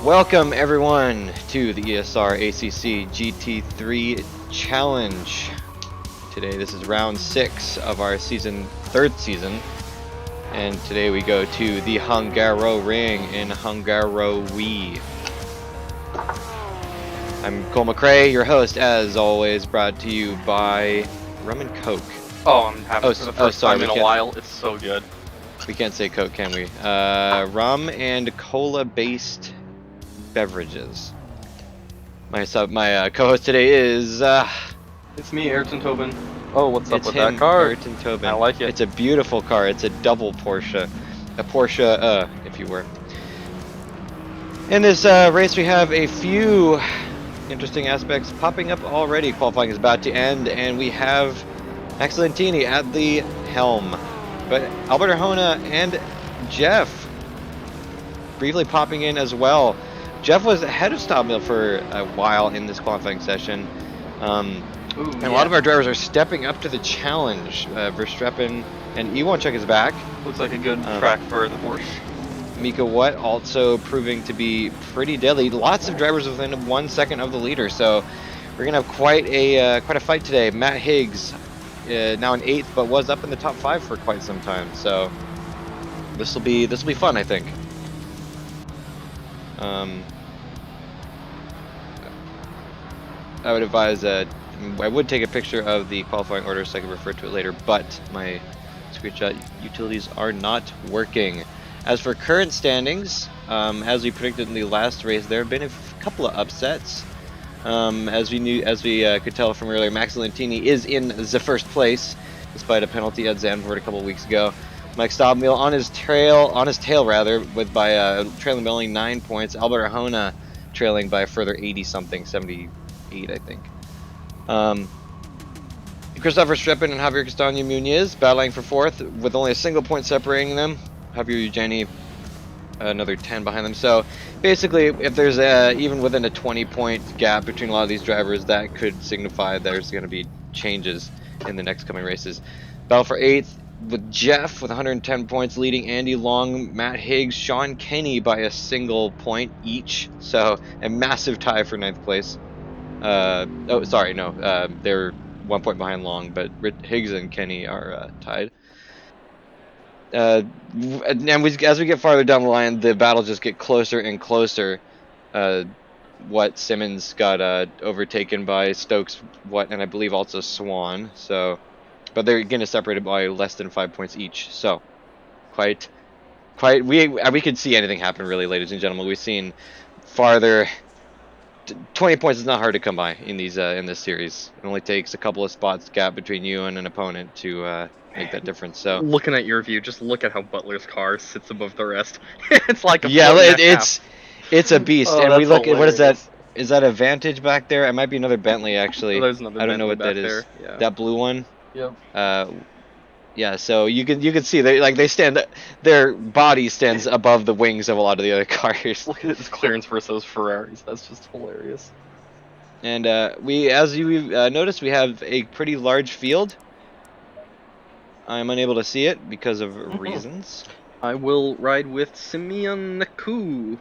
Welcome everyone to the ESR ACC GT3 Challenge. Today this is round 6 of our third season, and today we go to the Hungaroring in Hungaroring. I'm Cole McCray, your host, as always, brought to you by Rum and Coke. Oh, I'm having it for the first time in a while. It's so good. We can't say Coke, can we? Rum and cola-based beverages. My co-host today is It's me, Ayrton Tobin. Oh, what's up with him, that car? Ayrton Tobin. I like it. It's a beautiful car. It's a double Porsche, a Porsche, if you were. In this race, we have a few interesting aspects popping up already. Qualifying is about to end, and we have Max Lentini at the helm, but Albert Arjona and Jeff briefly popping in as well. Jeff was ahead of Stobmill for a while in this qualifying session. And a lot of our drivers are stepping up to the challenge. Verstappen and Iwanchuk is back. Looks like a good track for the Porsche. Mika Watt also proving to be pretty deadly. Lots of drivers within 1 second of the leader, so we're gonna have quite a fight today. Matt Higgs, now in 8th, but was up in the top 5 for quite some time. So this will be fun, I think. I would advise I would take a picture of the qualifying order so I can refer to it later, but my screenshot utilities are not working. As for current standings, as we predicted in the last race, there have been a couple of upsets. As we could tell from earlier, Max Lentini is in the first place, despite a penalty at Zandvoort a couple of weeks ago. Mike Stobmill on his tail, trailing by only 9 points. Albert Arjona trailing by a further 80-something, 78, I think. Christopher Streppen and Javier Castaño Muñoz battling for 4th with only a single point separating them. Javier Eugeni another 10 behind them. So basically, if there's even within a 20-point gap between a lot of these drivers, that could signify there's going to be changes in the next coming races. Battle for 8th with Jeff with 110 points leading Andy Long, Matt Higgs, Sean Kenny by a single point each. So a massive tie for 9th place. They're 1 point behind Long, but Higgs and Kenny are tied. And as we get farther down the line, the battles just get closer and closer. What Simmons got overtaken by Stokes, and I believe also Swan. So, but they're again separated by less than 5 points each. So, quite. We could see anything happen, really, ladies and gentlemen. We've seen farther. 20 points is not hard to come by in this series. It only takes a couple of spots gap between you and an opponent to make that difference. So looking at your view, just look at how Butler's car sits above the rest. It's like a it's a beast. Oh, and we look hilarious. What is that? Is that a Vantage back there? It might be another Bentley actually. There's another I don't know what that there. is. Yeah. That blue one. Yep. Yeah, so you can see their body stands above the wings of a lot of the other cars. Look at this clearance versus those Ferraris. That's just hilarious. And as you noticed, we have a pretty large field. I'm unable to see it because of reasons. I will ride with Simeon Naku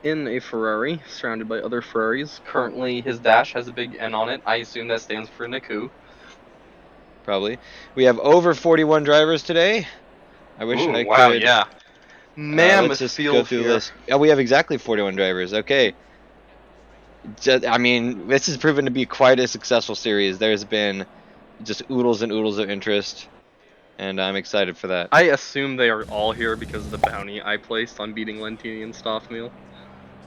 in a Ferrari, surrounded by other Ferraris. Currently, his dash has a big N on it. I assume that stands for Naku. Probably. We have over 41 drivers today. I wish I wow, could. Yeah. Let's just go through this. Oh, we have exactly 41 drivers. Okay. I mean, this has proven to be quite a successful series. There's been just oodles and oodles of interest, and I'm excited for that. I assume they are all here because of the bounty I placed on beating Lentini and Stoffmeal.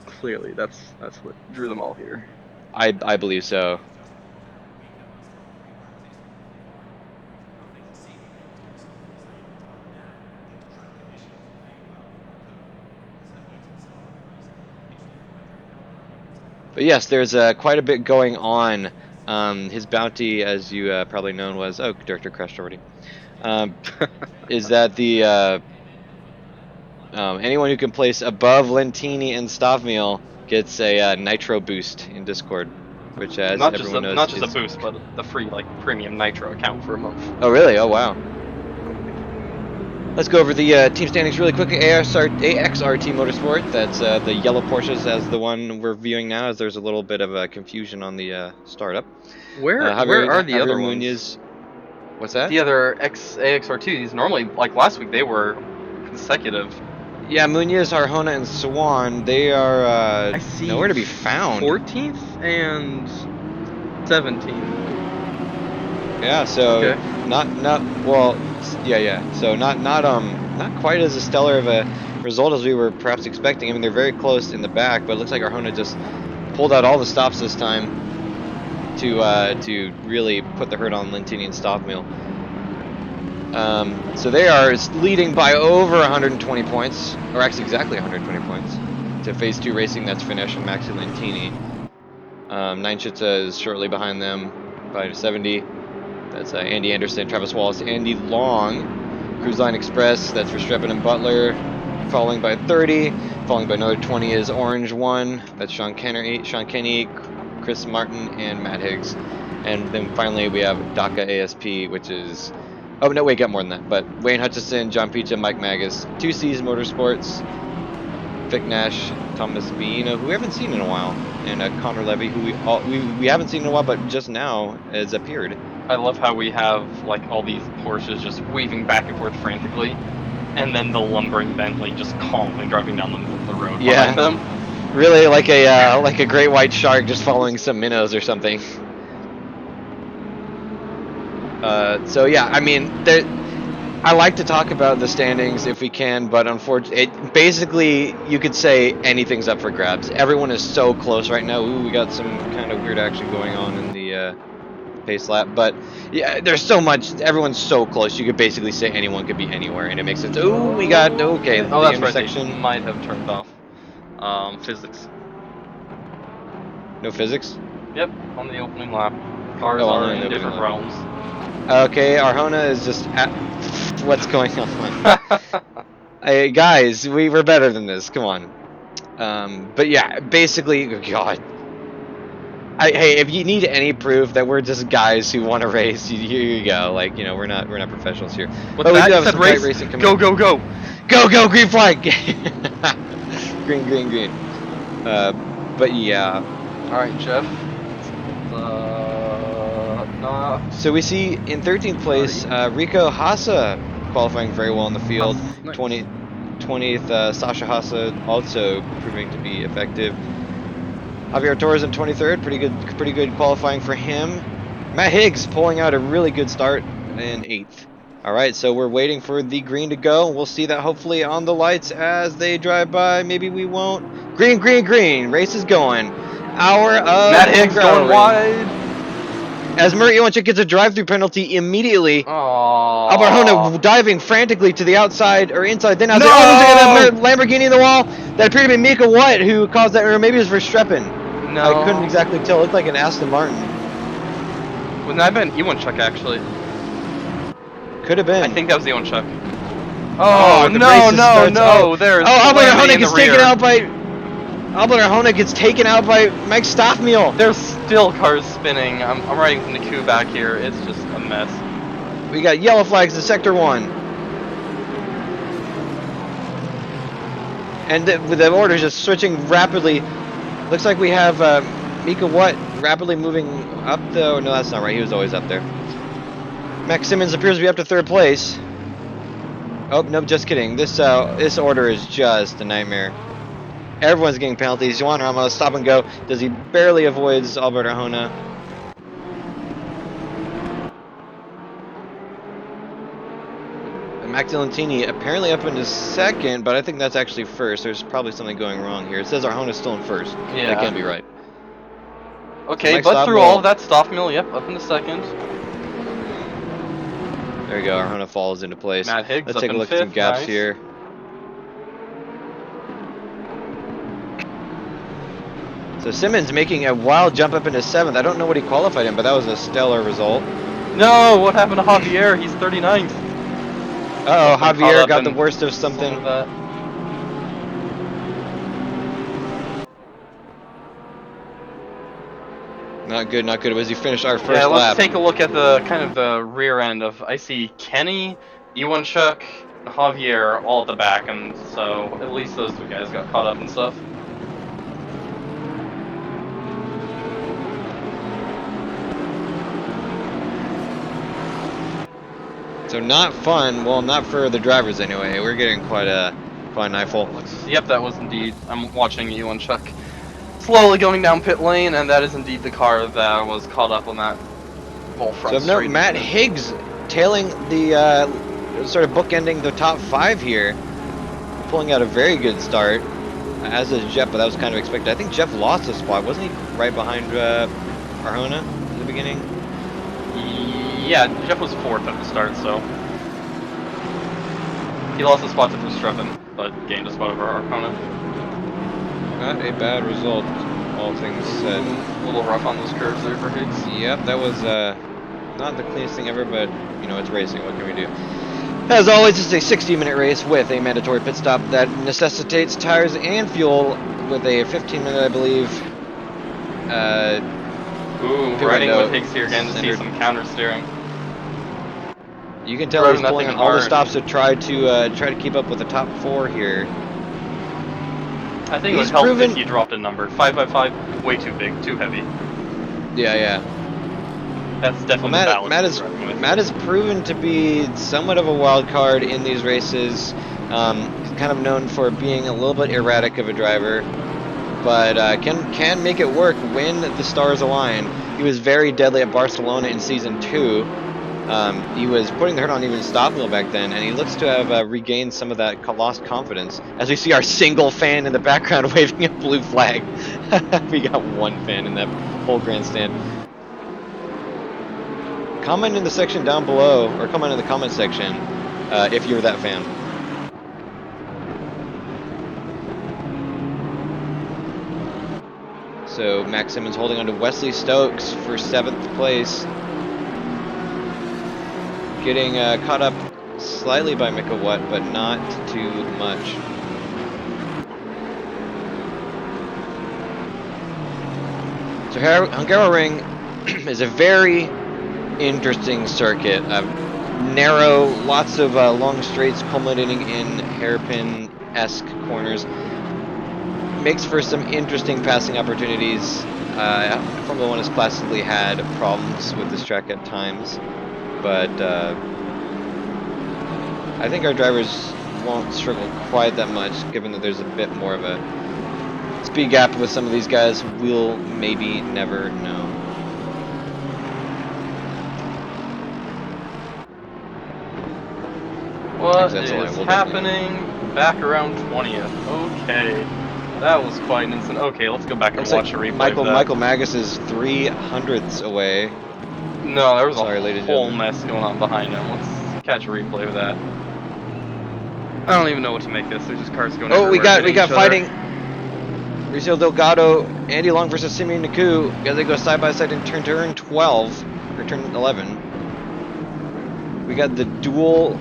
Clearly, that's what drew them all here. I believe so. But yes, there's quite a bit going on. His bounty, as you probably known, was director crashed already. Is that the anyone who can place above Lentini and Stoffmeal gets a nitro boost in Discord, which as everyone knows, not just a boost, but the free premium nitro account for a month. Oh really? Oh wow. Let's go over the team standings really quickly. AXRT Motorsport, that's the yellow Porsches as the one we're viewing now, as there's a little bit of confusion on the startup. Where are the Javier other ones? Munoz. What's that? The other AXR2s. Normally, like last week, they were consecutive. Yeah, Munoz, Arjona, and Swan, they are I see nowhere to be found. 14th and 17th. Yeah, so Okay. so not quite as a stellar of a result as we were perhaps expecting. I mean, they're very close in the back, but it looks like Arjona just pulled out all the stops this time to really put the hurt on Lentini and Stoffmill. So they are leading by over 120 points, or actually exactly 120 points, to Phase 2 racing. That's Finesse and Maxi Lentini. Nine Schütze is shortly behind them by 70. That's Andy Anderson, Travis Wallace, Andy Long. Cruise Line Express, that's Verstappen and Butler, following by 30. Following by another 20 is Orange 1. That's Sean Kenny, Chris Martin, and Matt Higgs. And then finally we have DACA ASP, which is... Oh, no, wait, got more than that. But Wayne Hutchison, John Picha, Mike Magus, 2C's Motorsports, Vic Nash, Thomas Bieina, who we haven't seen in a while, and Connor Levy, who we haven't seen in a while, but just now has appeared. I love how we have like all these Porsches just weaving back and forth frantically, and then the lumbering Bentley just calmly driving down the middle of the road behind them. Really like a great white shark just following some minnows or something. So yeah, I mean, I like to talk about the standings if we can, but unfortunately, basically you could say anything's up for grabs. Everyone is so close right now. Ooh, we got some kind of weird action going on in the pace lap, but yeah, there's so much. Everyone's so close. You could basically say anyone could be anywhere, and it makes sense. Ooh, we got okay. Oh, The that's intersection. right. They might have turned off physics. No physics. Yep, on the opening lap. Cars Oh, are only in the in opening different lap. realms. Okay, Arjona is just what's going on? Hey, guys, we were better than this. Come on. But yeah, basically, God. Hey, if you need any proof that we're just guys who want to race, here you go. Like, we're not professionals here. What's But we that? do You have said some tight race? racing coming Go, up. go, go! Go, green flag! Green. But yeah. Alright, Jeff. So we see in 13th place, Rico Hassa qualifying very well in the field. Nice. 20th, Sasha Hassa also proving to be effective. Javier Torres in 23rd, pretty good qualifying for him. Matt Higgs pulling out a really good start in 8th. All right, so we're waiting for the green to go. We'll see that hopefully on the lights as they drive by. Maybe we won't. Green. Race is going. Hour of Matt Higgs going Hungaroring. wide! As Murray Iwanchuk gets a drive-through penalty immediately. Aww. Albarjona diving frantically to the outside or inside. Then as they almost get a No! Lamborghini in the wall, that appeared to be Mika White who caused that, or maybe it was Verstappen. No. I couldn't exactly tell. It looked like an Aston Martin. Wouldn't that have been Iwanchuk, actually? Could have been. I think that was Iwanchuk. Oh, the no, race no, starts. no! There's Albert calamity Arjona in the gets taken rear. out by. Albert Arjona gets taken out by Mike Stoffmill. There's still cars spinning. I'm riding from the queue back here. It's just a mess. We got yellow flags in Sector 1. And with the orders just switching rapidly. Looks like we have Mika Watt rapidly moving up though. No, that's not right. He was always up there. Max Simmons appears to be up to 3rd place. Oh, no, just kidding. This order is just a nightmare. Everyone's getting penalties. Juan Ramos, stop and go. Does he barely avoids Albert Arjona? And Max Lentini apparently up into 2nd, but I think that's actually 1st. There's probably something going wrong here. It says Arjona's still in 1st. Yeah. That can't be right. Okay, but through all of that, Stoffmill, yep, up into 2nd. There you go. Arjona falls into place. Matt Higgs Let's up take a in look at some 5th, gaps nice. here. So Simmons making a wild jump up into 7th. I don't know what he qualified in, but that was a stellar result. No, what happened to Javier? He's 39th. Uh oh, Javier got the worst of something. Not good. Was he finished our first lap? Let's take a look at the kind of the rear end of. I see Kenny, Iwanchuk, Javier all at the back, and so at least those two guys got caught up and stuff. So not fun. Well, not for the drivers anyway. We're getting quite an eyeful. Yep, that was indeed. I'm watching you and Chuck slowly going down pit lane, and that is indeed the car that was caught up on that whole front So of note, straight. Matt Higgs tailing the sort of bookending the top 5 here, pulling out a very good start. As is Jeff, but that was kind of expected. I think Jeff lost a spot, wasn't he? Right behind Arjona in the beginning. Yeah, Jeff was 4th at the start, so he lost a spot to Verstappen, but gained a spot over Arjona. Not a bad result, all things said. A little rough on those curves there for Higgs. Yep, that was not the cleanest thing ever, but you know, it's racing. What can we do? As always, it's a 60-minute race with a mandatory pit stop that necessitates tires and fuel with a 15-minute, I believe. Ooh, riding with Higgs here again to see some counter steering. You can tell he's pulling on all the stops to try to keep up with the top 4 here. I think it would help if you dropped a number. 5x5, way too big, too heavy. Yeah. That's definitely well, Matt has proven to be somewhat of a wild card in these races. He's kind of known for being a little bit erratic of a driver, but can make it work when the stars align. He was very deadly at Barcelona in Season 2. He was putting the hurt on even stop wheel back then, and he looks to have regained some of that lost confidence. As we see our single fan in the background waving a blue flag. We got one fan in that whole grandstand. Comment in the section down below, or comment in the comment section, if you're that fan. So Max Simmons holding on to Wesley Stokes for 7th place. Getting caught up slightly by Mika Watt, but not too much. So Hungaroring is a very interesting circuit. Narrow, lots of long straights culminating in hairpin-esque corners. Makes for some interesting passing opportunities. Formula 1 has classically had problems with this track at times, but I think our drivers won't struggle quite that much, given that there's a bit more of a speed gap with some of these guys. We'll maybe never know. What is happening back around 20th? Okay, that was quite an instant. Okay, let's go back and watch a replay of that. Michael Magus is 3/100ths away. No, there was a whole mess going on behind him. Let's catch a replay of that. I don't even know what to make this. There's just cars going everywhere. we got fighting. Mauricio Delgado, Andy Long versus Simeon Naku. They go side by side in turn 12 or turn 11. We got the dual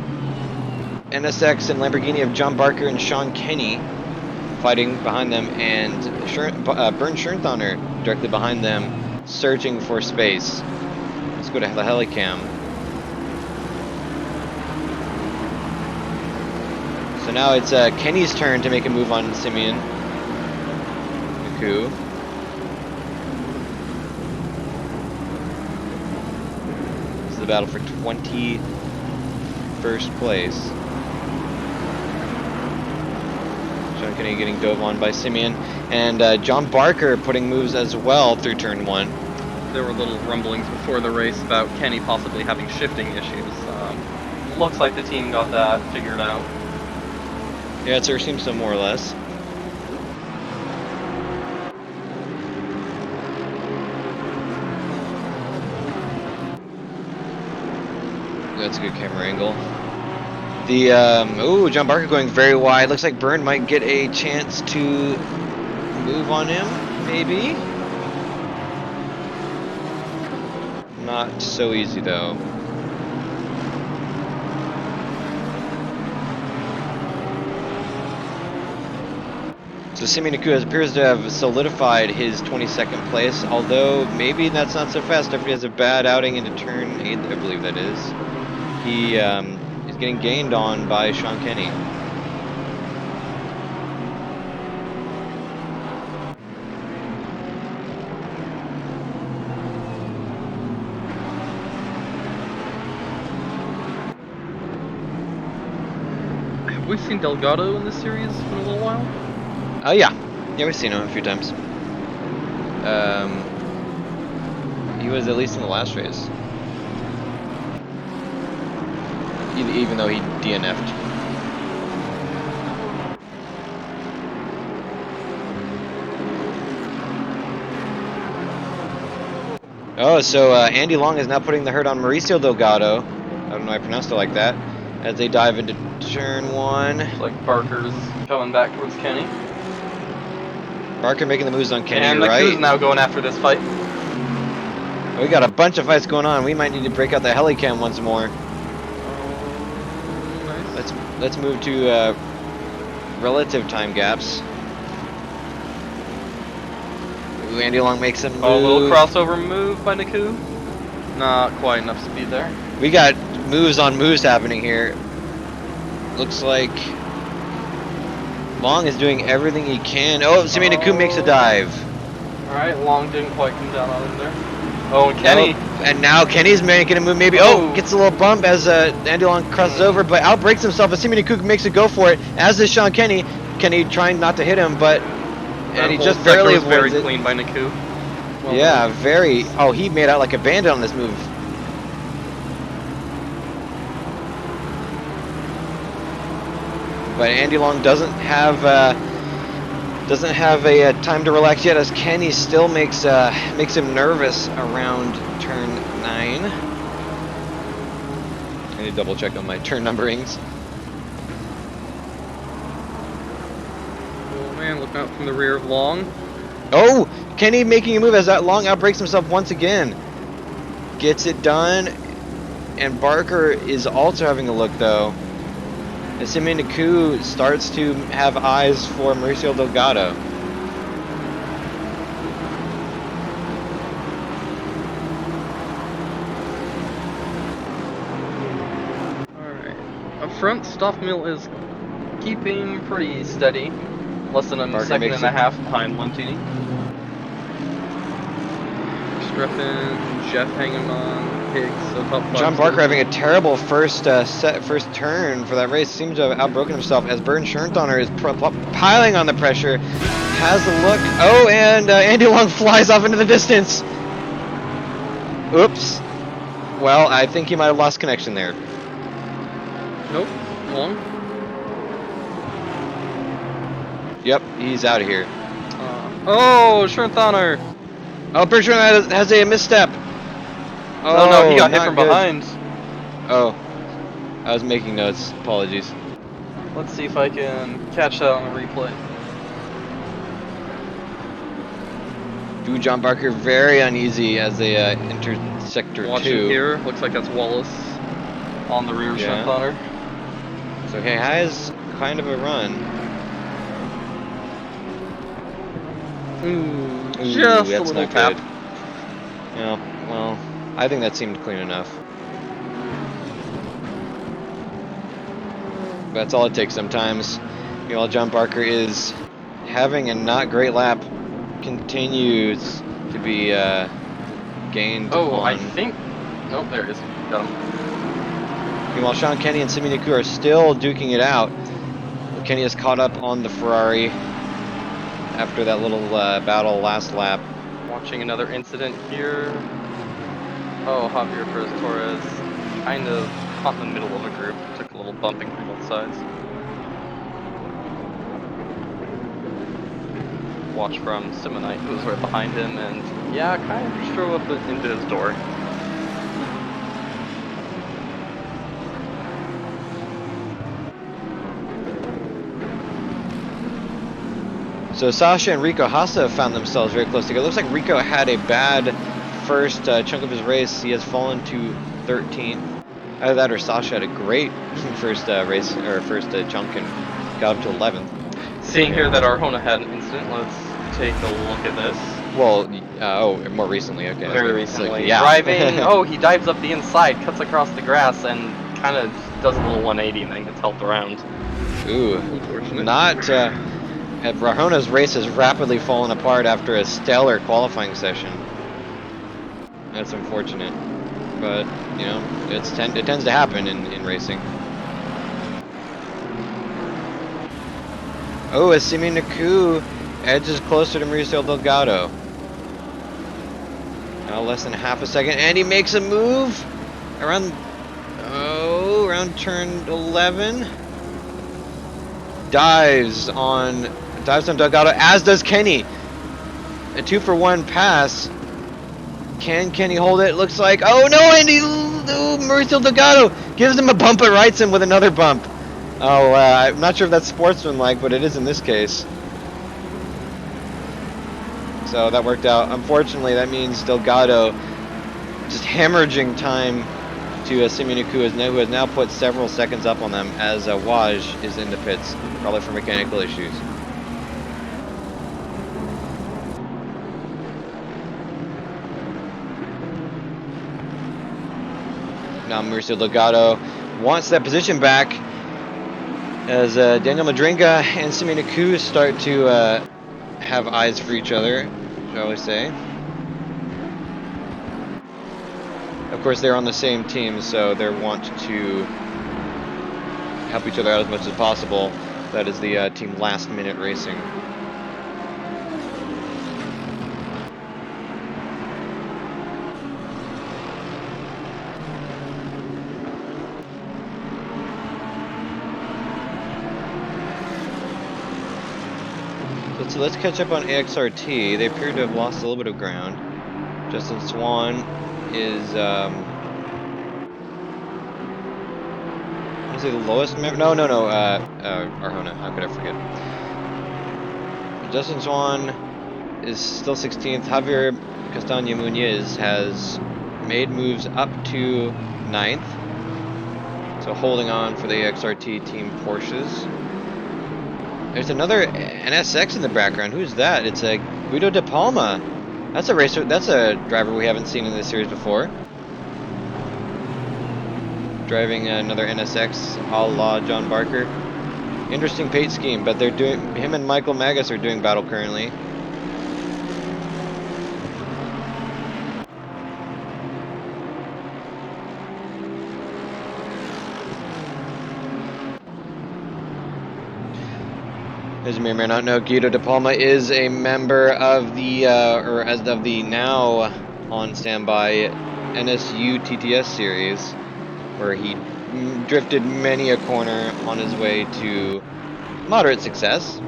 NSX and Lamborghini of John Barker and Sean Kenny fighting behind them, and Bernd Schoenthaler directly behind them, searching for space. Let's go to the helicam. So now it's Kenny's turn to make a move on Simeon Naku. This is the battle for 21st place. Sean Kenny getting dove on by Simeon, and John Barker putting moves as well through turn 1. There were little rumblings before the race about Kenny possibly having shifting issues. Looks like the team got that figured out. Yeah, it seems so, more or less. That's a good camera angle. The John Barker going very wide. Looks like Bernd might get a chance to move on him, maybe. Not so easy though. So Simeon Naku appears to have solidified his 22nd place, although maybe that's not so fast after he has a bad outing into turn 8, I believe that is. He's He's getting gained on by Sean Kenny. Have we seen Delgado in this series in a little while? Oh yeah, we've seen him a few times. He was at least in the last race, even though he DNF'd. Oh, so Andy Long is now putting the hurt on Mauricio Delgado. I don't know why I pronounced it like that. As they dive into turn 1. Looks like Barker's coming back towards Kenny. Barker making the moves on Kenny, And you're right. Naku's now going after this fight. We got a bunch of fights going on. We might need to break out the helicam once more. Nice. Let's move to relative time gaps. Ooh, Andy Long makes some move. Oh, a little crossover move by Naku. Not quite enough speed there. We got moves on moves happening here. Looks like Long is doing everything he can. Oh, Simi Naku makes a dive. Alright, Long didn't quite come down on him there. Oh, and Kenny. Oh, and now Kenny's making a move maybe. Oh. Oh, gets a little bump as Andy Long crosses over, but outbreaks himself as Simi Naku makes a go for it, as is Sean Kenny. Kenny trying not to hit him, but and he just barely was very avoids it. clean by Naku. Well Yeah, done. very. Oh, he made out like a bandit on this move. But Andy Long doesn't have a time to relax yet, as Kenny still makes him nervous around turn 9. I need to double check on my turn numberings. Oh man, looking out from the rear of Long. Oh, Kenny making a move as that Long outbreaks himself once again. Gets it done, and Barker is also having a look though. And Simi Naku starts to have eyes for Mauricio Delgado. Alright. Up front, Stoffmill is keeping pretty steady. Less than a Barker second makes and a it. half behind Montini. Streppin, Jeff hanging on, Higgs, so top 5. John Barker having a terrible first turn for that race. Seems to have outbroken himself as Bernd Schernthauner is piling on the pressure. Has a look. Oh, and Andy Long flies off into the distance. Oops. Well, I think he might have lost connection there. Nope, Long. Yep, he's out of here. Oh, Schernthauner! Oh, Bernd Schernthauner has a misstep. Oh no, he got hit not from good. behind. Oh, I was making notes. Apologies. Let's see if I can catch that on the replay. Ooh, John Barker very uneasy as they enter sector Watching 2. here, looks like that's Wallace on the rear of Yeah. Schernthauner. So he has kind of a run. Ooh, Ooh, just a that's little not tap. good. Yeah, well, I think that seemed clean enough. That's all it takes sometimes. Meanwhile, John Barker is having a not great lap. Continues to be gained Oh, on. I think. Nope, there it is. Got him. Meanwhile, Sean Kenny and Simi Naku are still duking it out. Kenny is caught up on the Ferrari after that little battle last lap. Watching another incident here. Oh, Javier Perez Torres kind of caught in the middle of a group. Took a little bumping from both sides. Watch from Simonite, who was right behind him, and yeah, kind of just drove up into his door. So Sasha and Rico Hassa have found themselves very close together. Looks like Rico had a bad first chunk of his race. He has fallen to 13th. Either that or Sasha had a great first race or first chunk and got up to 11th. Seeing here that Arjona had an incident, let's take a look at this. Well, more recently. Okay. Very It's like, recently. yeah. Driving, oh, he dives up the inside, cuts across the grass, and kind of does a little 180 and then gets helped around. Ooh, Unfortunate. not. Rahona's race has rapidly fallen apart after a stellar qualifying session. That's unfortunate, but you know, it tends to happen in racing. Oh, as Simi Naku edges closer to Mauricio Delgado. Now less than half a second, and he makes a move around turn 11. Dives on Delgado, as does Kenny. A 2-for-1 pass. Can Kenny hold it? Looks like. Oh no, and Mauricio Delgado gives him a bump and rights him with another bump. Oh, I'm not sure if that's sportsmanlike, but it is in this case. So that worked out. Unfortunately, that means Delgado just hemorrhaging time to Simoniku, who has now put several seconds up on them, as Waj is in the pits, probably for mechanical issues. Now Mauricio Delgado wants that position back, as Daniel Madringa and Simoniku start to have eyes for each other, shall we say. Of course, they're on the same team, so they want to help each other out as much as possible. That is the team Last Minute Racing. So let's catch up on AXRT. They appear to have lost a little bit of ground. Justin Swan is, is he the lowest member? No, Arjona. How could I forget? Justin Swan is still 16th. Javier Castaño Muñiz has made moves up to 9th. So holding on for the AXRT team Porsches. There's another NSX in the background. Who's that? It's a Guido De Palma. That's a racer. That's a driver we haven't seen in this series before. Driving another NSX, a la John Barker. Interesting paint scheme, but they're doing. Him and Michael Magus are doing battle currently. As you may or may not know, Guido De Palma is a member of the, or as of the now on standby NSU TTS series, where he drifted many a corner on his way to moderate success.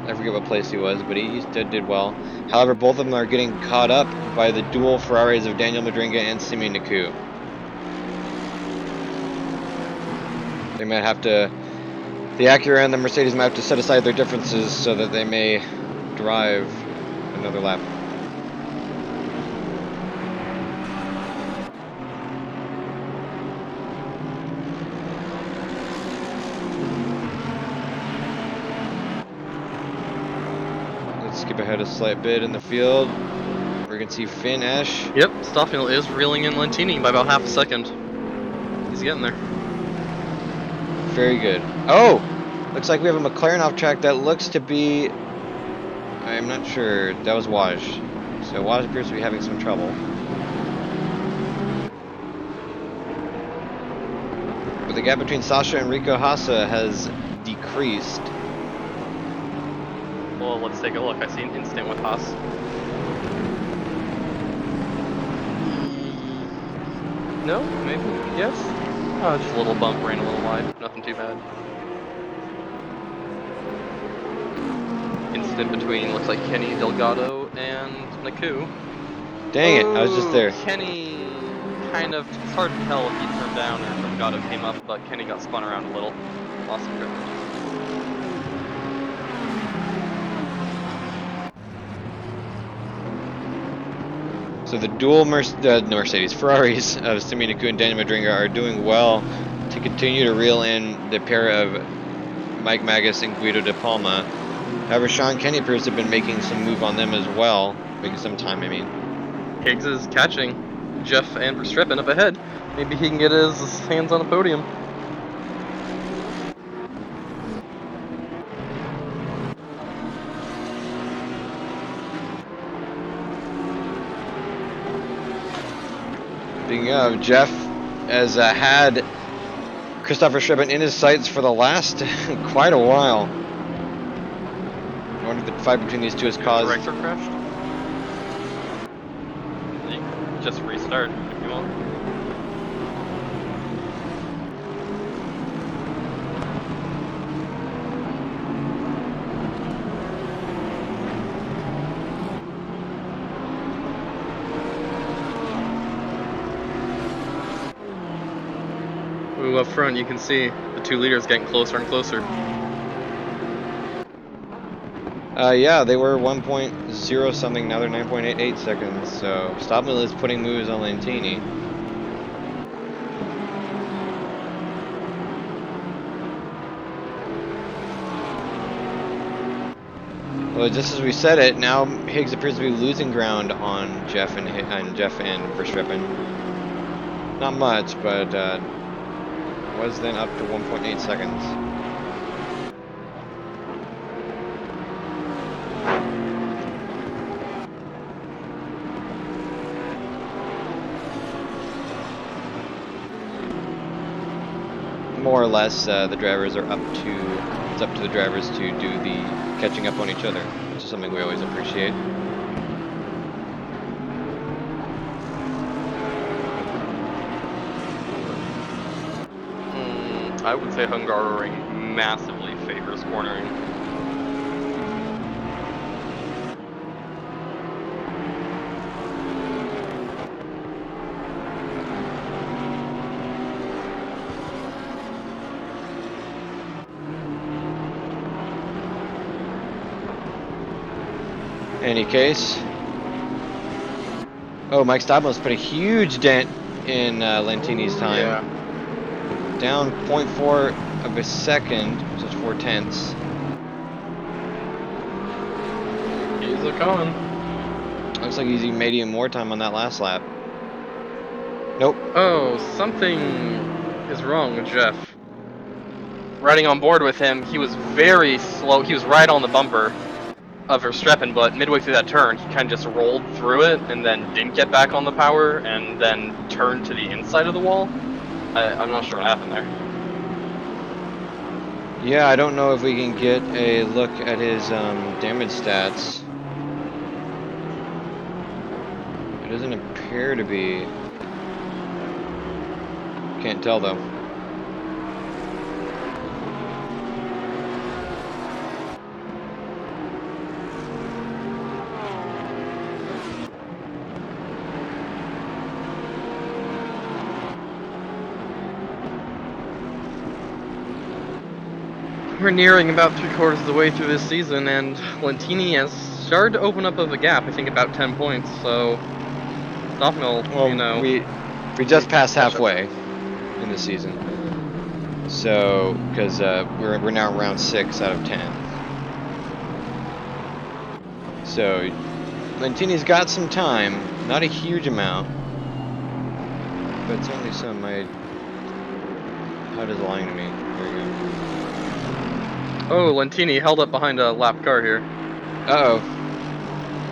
I forget what place he was, but he did well. However, both of them are getting caught up by the dual Ferraris of Daniel Madringa and Simi Naku. They might have to. The Acura and the Mercedes might have to set aside their differences so that they may drive another lap. Let's skip ahead a slight bit in the field. We can see Finn Esch. Yep, Stoffel is reeling in Lentini by about half a second. He's getting there. Very good. Oh! Looks like we have a McLaren off track that looks to be... I'm not sure. That was Waj. So Waj appears to be having some trouble. But the gap between Sasha and Rico Hassa has decreased. Well, let's take a look. I see an instant with Haas. No? Maybe? Yes? Oh, just a little bump, ran a little wide. Nothing too bad. Instant between, looks like Kenny, Delgado, and Naku. Dang it, I was just there. Kenny kind of, it's hard to tell if he turned down or Delgado came up, but Kenny got spun around a little. Lost some grip. So the dual Mercedes Ferraris of Simi Naku and Daniel Madringa are doing well to continue to reel in the pair of Mike Magus and Guido De Palma. However, Sean Kenny appears to have been making some move on them as well. Making some time, I mean. Higgs is catching Jeff and Verstappen up ahead. Maybe he can get his hands on a podium. Speaking of, Jeff has had Christopher Schreppen in his sights for the last quite a while. I wonder if the fight between these two has caused. Director crashed. You can just restart if you want. Ooh, up front you can see the two leaders getting closer and closer. Yeah, they were 1.0 something, now they're 9.88 seconds, so Stoppmill is putting moves on Lantini. Well, just as we said it, now Higgs appears to be losing ground on Jeff and Verstappen. Not much, but was then up to 1.8 seconds. More or less, the drivers are up to. It's up to the drivers to do the catching up on each other, which is something we always appreciate. I would say Hungaroring massively favors cornering. Any case. Oh, Mike Stoppmill's put a huge dent in Lantini's time. Yeah. Down 0.4 of a second, so it's 4/10. He's a coming. Looks like he's made even more time on that last lap. Nope. Oh, something is wrong with Jeff. Riding on board with him, he was very slow. He was right on the bumper of Verstappen, but midway through that turn, he kind of just rolled through it and then didn't get back on the power and then turned to the inside of the wall. I'm not sure what happened there. Yeah, I don't know if we can get a look at his damage stats. It doesn't appear to be. Can't tell though. We're nearing about 3/4 of the way through this season, and Lantini has started to open up of a gap. I think about 10 points. So, Stoffmill, Well, you know, we just passed catch up. halfway in the season. So, because we're now round 6 out of 10. So, Lantini's got some time, not a huge amount, but certainly some. How does lying to me? There we go. Oh, Lantini held up behind a lap car here. Uh-oh.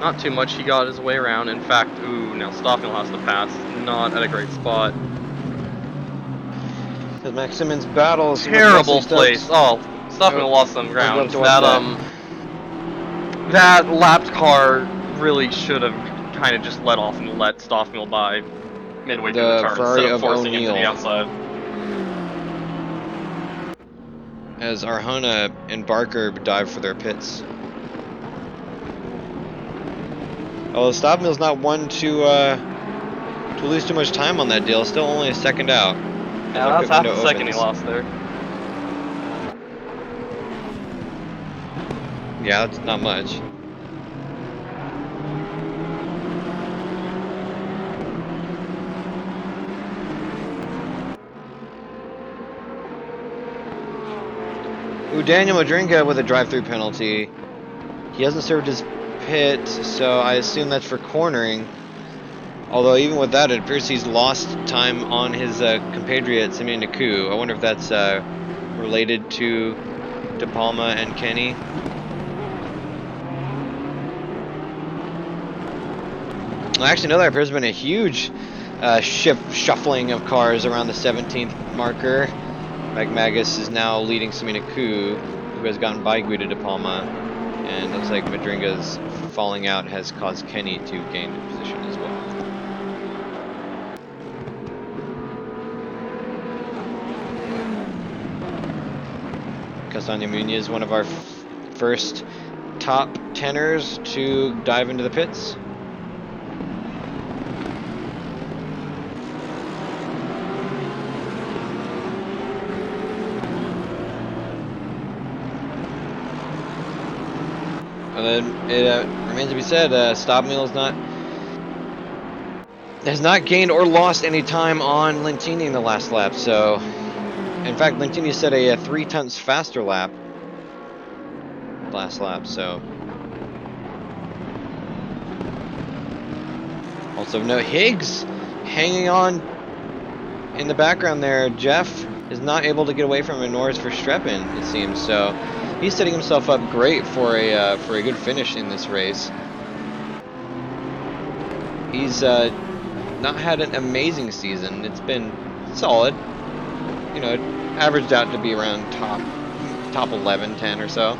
Not too much. He got his way around. In fact, ooh, now Stoffmill has to pass. Not at a great spot. Because Max Simmons battles some Terrible aggressive place. stuff. Oh, Stoffmill lost some ground. That. That lapped car really should have kind of just let off and let Stoffmill by midway through the The turn Ferrari instead of of forcing him to the O'Neill. outside. As Arjona and Barker dive for their pits. Although Stoffmill's not one to lose too much time on that deal. Still only a second out. Yeah, that's half a second he lost there. Yeah, that's not much. Ooh, Daniel Madringa with a drive-through penalty. He hasn't served his pit, so I assume that's for cornering. Although even with that, it appears he's lost time on his compatriot Simeon Naku. I wonder if that's related to De Palma and Kenny. Well, actually, no, there appears to have been a huge shuffling of cars around the 17th marker. Magmagus is now leading Simeon Naku, who has gotten by Guido De Palma. And looks like Madringa's falling out has caused Kenny to gain a position as well. Castaño Muñoz, one of our first top tenors to dive into the pits. And then it remains to be said, Stobmill has not gained or lost any time on Lentini in the last lap. So, in fact, Lentini set a 3 tenths faster lap last lap. So, also note Higgs hanging on in the background there. Jeff is not able to get away from him, nor is Verstappen, it seems. So, he's setting himself up great for a good finish in this race. He's not had an amazing season. It's been solid. You know, it averaged out to be around top 11, 10 or so.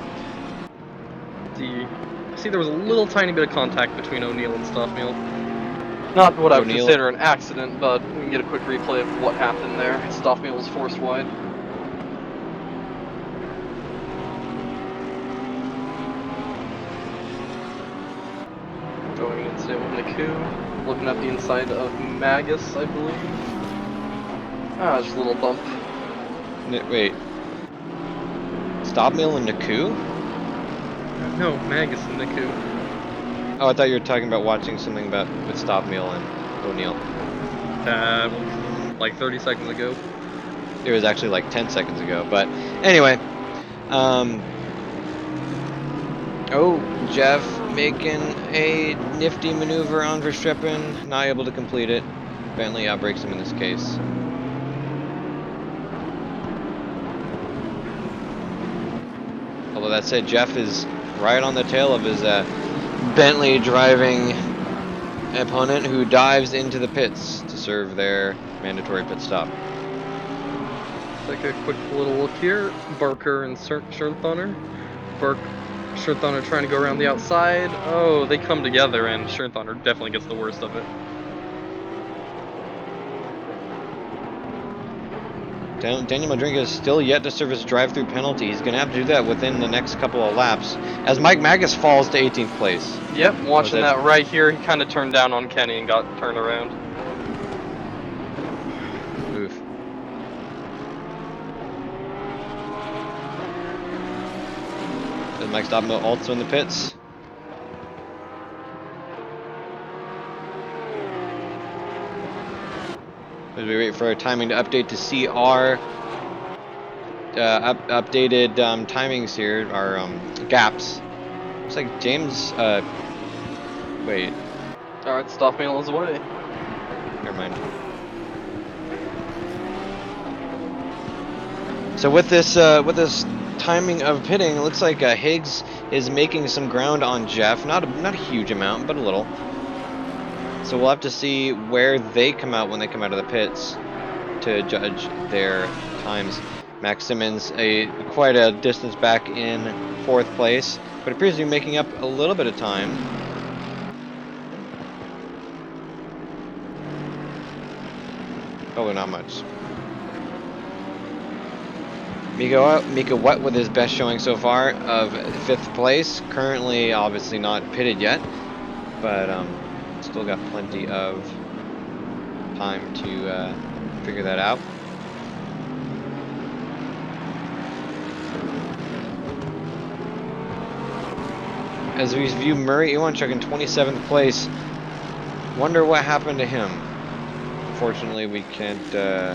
See, there was a little tiny bit of contact between O'Neill and Stoffmeal. Not what I would consider an accident, but we can get a quick replay of what happened there. Stoffmeal was forced wide. Going incident with Naku. Looking at the inside of Magus, I believe. Ah, just a little bump. Wait. Stobmill and Naku? No, Magus and Naku. Oh, I thought you were talking about watching something with Stobmill and O'Neill. Like 30 seconds ago. It was actually like 10 seconds ago, but anyway. Oh, Jeff making a nifty maneuver on Verstappen, not able to complete it. Bentley outbreaks him in this case. Although that said, Jeff is right on the tail of his Bentley driving opponent, who dives into the pits to serve their mandatory pit stop. Take a quick little look here. Barker and Schurnthoner. Schurnthoner trying to go around the outside. Oh, they come together, and Schurnthoner definitely gets the worst of it. Daniel Madringa is still yet to serve his drive-through penalty. He's going to have to do that within the next couple of laps, as Mike Magus falls to 18th place. Yep, watching that right here, he kind of turned down on Kenny and got turned around. Oof. Does Mike Stobmill also in the pits? As we wait for our timing to update to see our updated timings here, our gaps. Looks like James, wait. Alright, Stoffmeal is away. Never mind. So with this timing of pitting, it looks like Higgs is making some ground on Jeff. Not a huge amount, but a little. So we'll have to see where they come out when they come out of the pits to judge their times. Max Simmons, quite a distance back in 4th place, but appears to be making up a little bit of time. Probably not much. Mika Watt with his best showing so far of 5th place. Currently, obviously not pitted yet, but still got plenty of time to figure that out. As we view Murray Iwanchuk in 27th place, wonder what happened to him. Fortunately, we can't.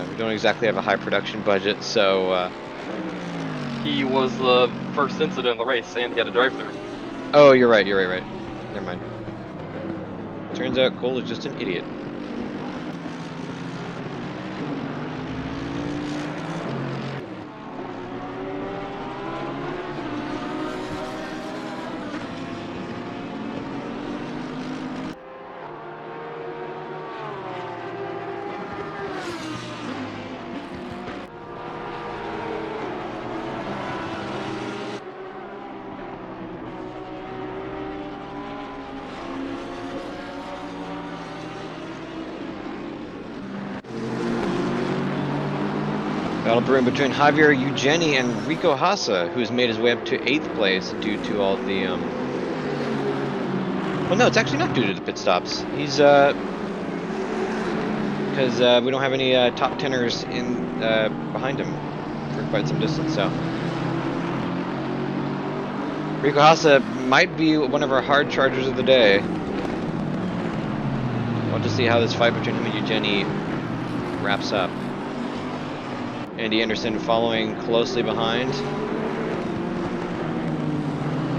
We don't exactly have a high production budget, so. He was the first incident in the race, and he had a drive-through. Oh, you're right. Never mind. turns out Cole is just an idiot. Battle brewing between Javier Eugeni and Rico Hassa, who's made his way up to 8th place due to all the, Well, no, it's actually not due to the pit stops. He's, because we don't have any top teners in behind him for quite some distance, so. Rico Hassa might be one of our hard chargers of the day. Want to see how this fight between him and Eugeni wraps up. Andy Anderson following closely behind.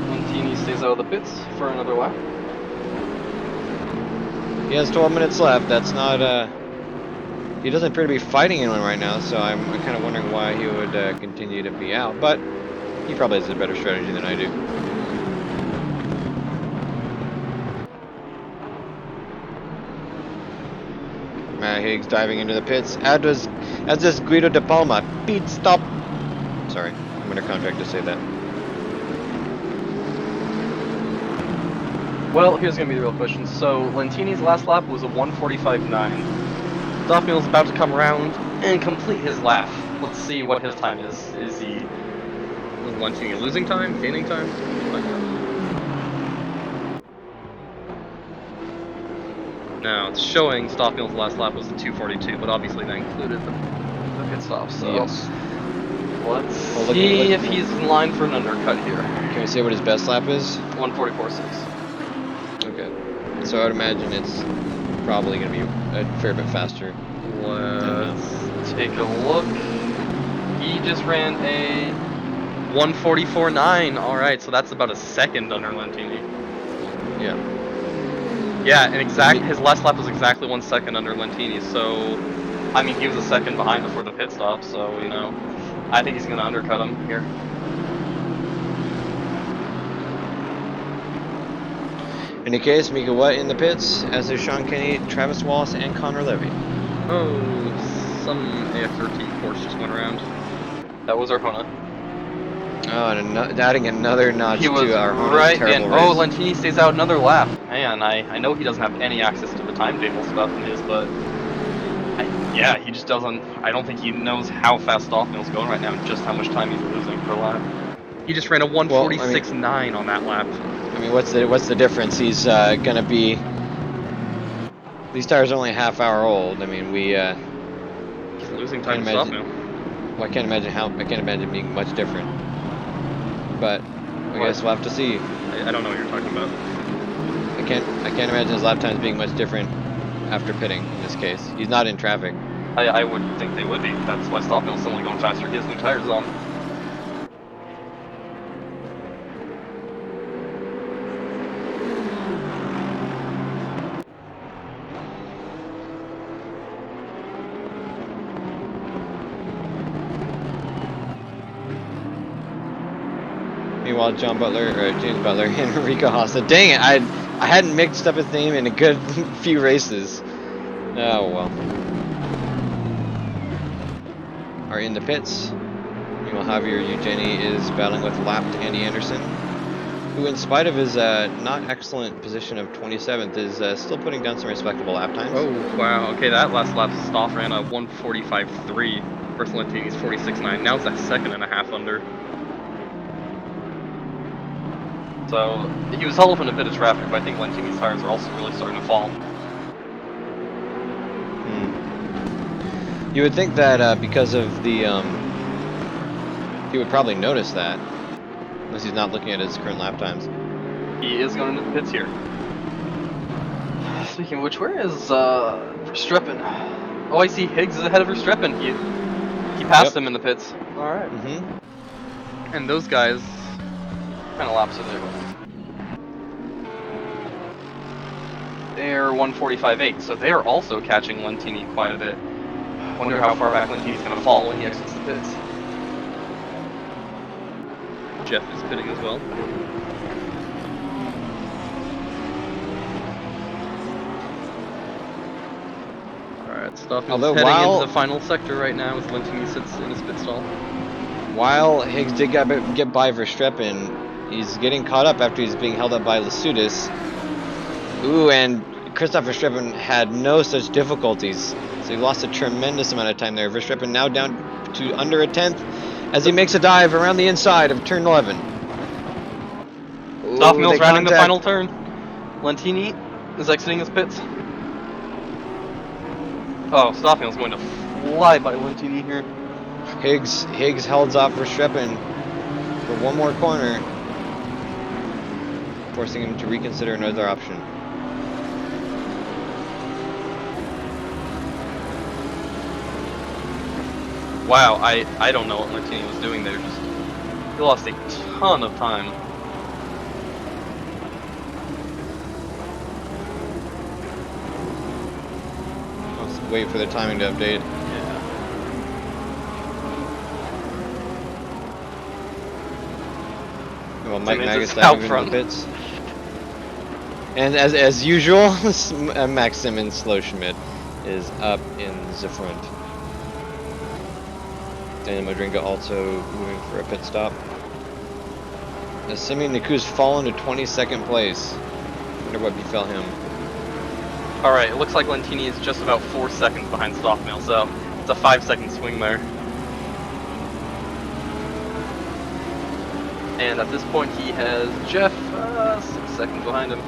Lentini stays out of the pits for another lap. He has 12 minutes left. That's not, he doesn't appear to be fighting anyone right now, so I'm kind of wondering why he would continue to be out, but he probably has a better strategy than I do. Matt Higgs diving into the pits, as does Guido De Palma. Pit stop! Sorry, I'm under contract to say that. Well, here's going to be the real question. So, Lentini's last lap was a 1:45.9. Stoffmill's about to come around and complete his lap. Let's see what his time is. Is Lentini losing time? Gaining time? Now, it's showing Stoffmill's last lap was the 2:42, but obviously that included the pit stop, so... Yes. Let's see if he's in line for an undercut here. Can we say what his best lap is? 1:44.6. Okay. So I would imagine it's probably going to be a fair bit faster. Let's take a look. He just ran a 1:44.9. Alright, so that's about a second under Lentini. Yeah. Yeah, and his last lap was exactly 1 second under Lentini, so I mean he was a second behind before the pit stop, so you know, I think he's gonna undercut him here. In any case, Mika Watt in the pits, as is Sean Kenny, Travis Wallace, and Connor Levy. Oh, some AF13 Porsche just went around. That was Arjona. Oh, and adding another notch to Arjona's right terrible in. race. Oh, Lentini stays out another lap. Man, I know he doesn't have any access to the timetable stuff in his, but yeah, he just doesn't. I don't think he knows how fast Stoffmill's going right now and just how much time he's losing per lap. He just ran a 1:46.9 on that lap. I mean, what's the difference? He's gonna be. These tires are only a half hour old. I mean, he's losing time to Stoffmill. Well, I can't imagine being much different. But I guess we'll have to see. I don't know what you're talking about. I can't imagine his lap times being much different after pitting in this case. He's not in traffic. I would think they would be. That's why Stoffmill's only going faster. He has new tires on. Meanwhile, James Butler and Rico Hassa. Dang it! I hadn't mixed up his name in a good few races. Oh well. Are in the pits. Meanwhile, Javier Eugeni is battling with lapped Andy Anderson, who, in spite of his not excellent position of 27th, is still putting down some respectable lap times. Oh wow! Okay, that last lap Stoff ran a 1:45.3 versus Lentini's 46.9. Now it's a second and a half under. So he was held up in a bit of traffic, but I think Lentini's tires are also really starting to fall. You would think that because of the, he would probably notice that, unless he's not looking at his current lap times. He is going into the pits here. Speaking of which, where is Verstappen? Oh, I see Higgs is ahead of Verstappen. He passed him in the pits. All right. And those guys kind of laps are there. They're 1:45.8, so they are also catching Lentini quite a bit. Wonder how far back Lentini's going to fall when he exits the pits. Jeff is pitting as well. Alright, Stoffman's heading into the final sector right now as Lentini sits in his pit stall. While Higgs did get by Verstappen, he's getting caught up after he's being held up by Lasudis. Ooh, and Christoph Verstappen had no such difficulties, so he lost a tremendous amount of time there. Verstappen now down to under a tenth as he makes a dive around the inside of turn 11. Stoffman's rounding the final turn. Lentini is exiting his pits. Oh, Stoffman's going to fly by Lentini here. Higgs holds off Verstappen for one more corner, forcing him to reconsider another option. Wow, I don't know what Lentini was doing there. Just he lost a ton of time. Let's wait for the timing to update. Yeah. Well, Mike Magus diving into the pits. And as usual, Max Simmons Slow Schmidt is up in the front. Daniel Madringa also moving for a pit stop. Simeon Naku's fallen to 22nd place. Wonder what befell him. Alright, it looks like Lentini is just about 4 seconds behind Stoffman, so it's a 5-second swing there. And at this point he has Jeff 6 seconds behind him.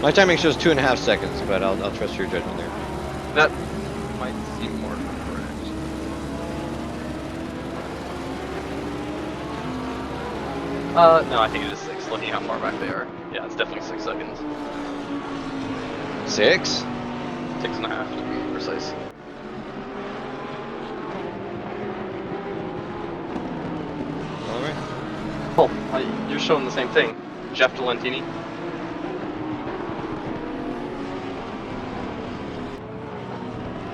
My timing shows 2.5 seconds, but I'll trust your judgment there. That might seem more correct. No, I think it is 6, looking how far back they are. Yeah, it's definitely 6 seconds. 6? 6.5 to be precise. Alright. Oh, you're showing the same thing. Jeff to Lentini.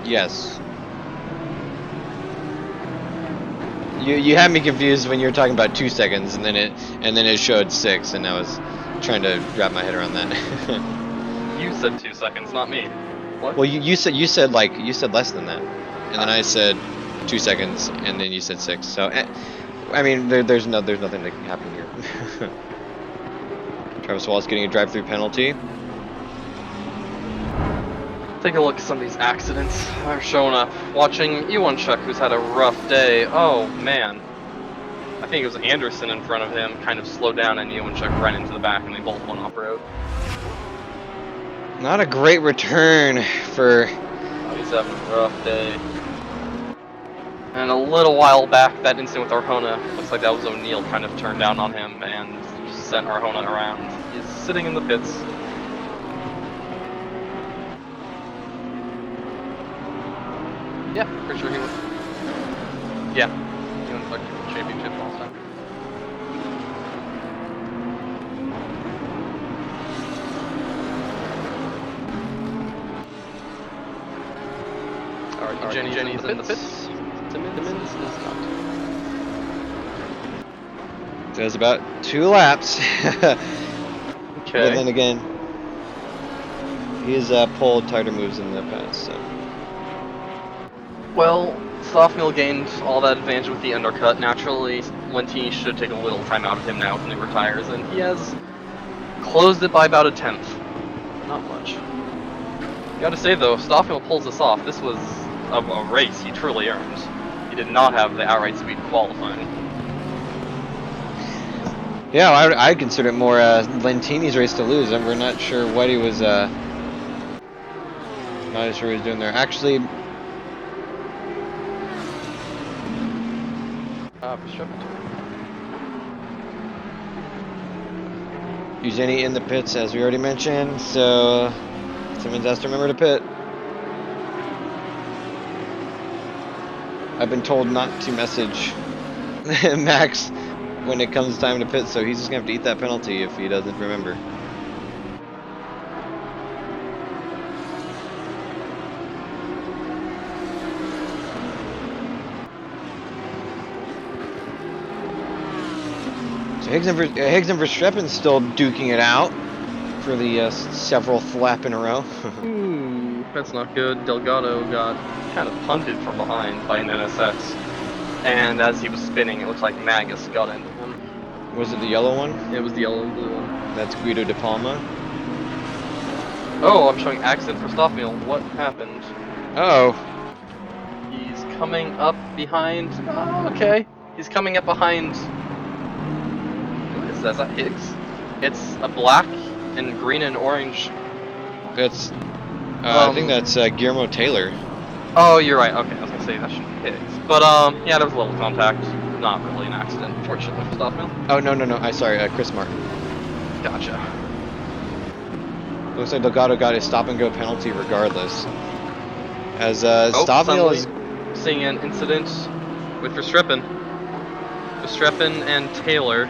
Yes. You had me confused when you were talking about 2 seconds, and then it showed 6, and I was trying to wrap my head around that. You said 2 seconds, not me. What? Well, you said less than that, and then I said 2 seconds, and then you said 6. So, I mean, there's nothing that can happen here. Travis Wallace getting a drive-through penalty. Take a look at some of these accidents that are showing up. Watching Iwanchuk, who's had a rough day. Oh, man. I think it was Anderson in front of him, kind of slowed down, and Iwanchuk ran into the back, and they both went off-road. Not a great return for... Oh, he's having a rough day. And a little while back, that incident with Arjona, looks like that was O'Neill kind of turned down on him and sent Arjona around. He's sitting in the pits. Yeah, pretty sure he was. Yeah, he won the championship last time. Alright, Jenny's in the pits. Timmins is not. Does about 2 laps. Okay. But then again, he's pulled tighter moves in the past, so. Well, Stoffmill gained all that advantage with the undercut. Naturally, Lentini should take a little time out of him now when he retires, and he has closed it by about a tenth. Not much. Gotta say though, if Stoffmill pulls this off, this was a race he truly earned. He did not have the outright speed qualifying. Yeah, I consider it more Lentini's race to lose, and we're not sure what he was not sure what he was doing there. Actually, Eugenie in the pits, as we already mentioned, so Simmons has to remember to pit. I've been told not to message Max when it comes time to pit, so he's just gonna have to eat that penalty if he doesn't remember. So Higgs and Verstappen still duking it out for the several lap in a row. Ooh, that's not good. Delgado got kind of punted from behind by an NSX. And as he was spinning, it looks like Magus got into him. Was it the yellow one? It was the yellow and blue one. That's Guido De Palma. Oh, I'm showing accident for Stoffmeal. What happened? Oh, He's coming up behind. Oh, okay. He's coming up behind. Who is that? Is that Higgs? It's a black and green and orange. that's. I think that's Guillermo Taylor. Oh, you're right. Okay, I was gonna say that should be Higgs. But yeah, there was a little contact. Not really an accident, fortunately for Stoffmeal. Oh no! I sorry, Chris Martin. Gotcha. Looks like Delgado got a stop and go penalty regardless. As Oh, Stoffmeal is. seeing an incident with Verstappen. Verstappen and Taylor.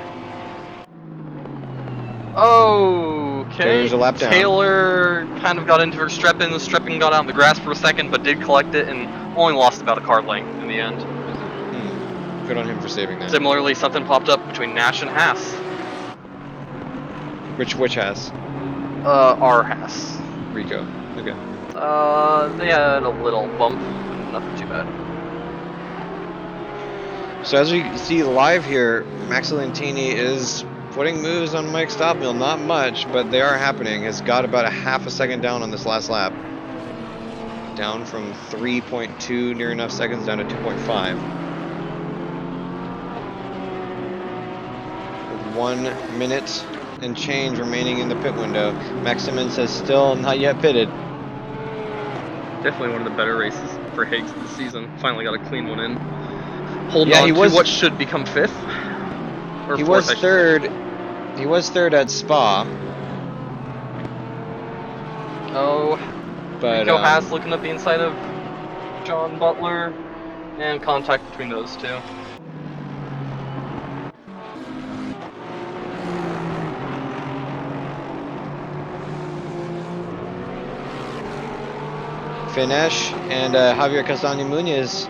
Okay. Taylor's a lap down. Taylor kind of got into Verstappen. Verstappen got out on the grass for a second, but did collect it and only lost about a car length in the end. Good on him for saving that. Similarly, something popped up between Nash and Haas. Which Haas? Our Haas. Rico. Okay. They had a little bump, nothing too bad. So as we see live here, Max Lentini is putting moves on Mike Stoffmeal. Not much, but they are happening. Has got about a half a second down on this last lap. Down from 3.2 near enough seconds down to 2.5. With 1 minute and change remaining in the pit window. Max Simmons has still not yet pitted. Definitely one of the better races for Higgs this season. Finally got a clean one in. Holding Yeah, on he to was- what should become fifth. Or He fourth, was third. He was third at Spa, Oh, but Rico Haas looking at the inside of John Butler, and contact between those two. Finesh and Javier Castaño Muñoz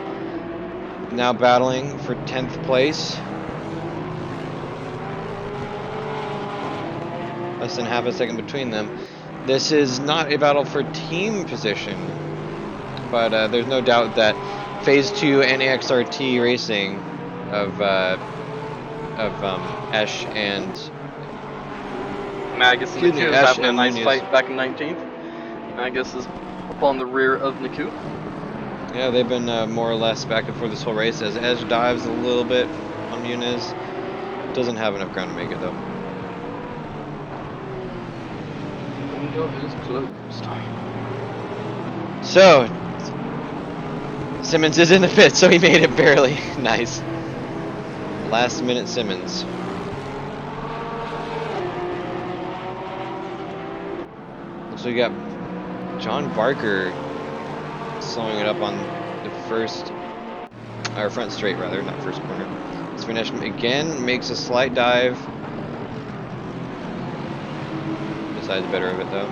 now battling for 10th place. Less than half a second between them. This is not a battle for team position, but there's no doubt that Phase 2 NAXRT racing of Esch and Magus and excuse me, Niku Esch having a and nice Muñoz. fight back in 19th. Magus is up on the rear of Niku. Yeah, they've been more or less back and forth this whole race as Esch dives a little bit on Muñoz. Doesn't have enough ground to make it though. Window is closed. So, Simmons is in the pit, so he made it barely. Nice. Last minute Simmons. So we got John Barker slowing it up on the front straight rather, not first corner. Finesh again makes a slight dive. Decides better of it though.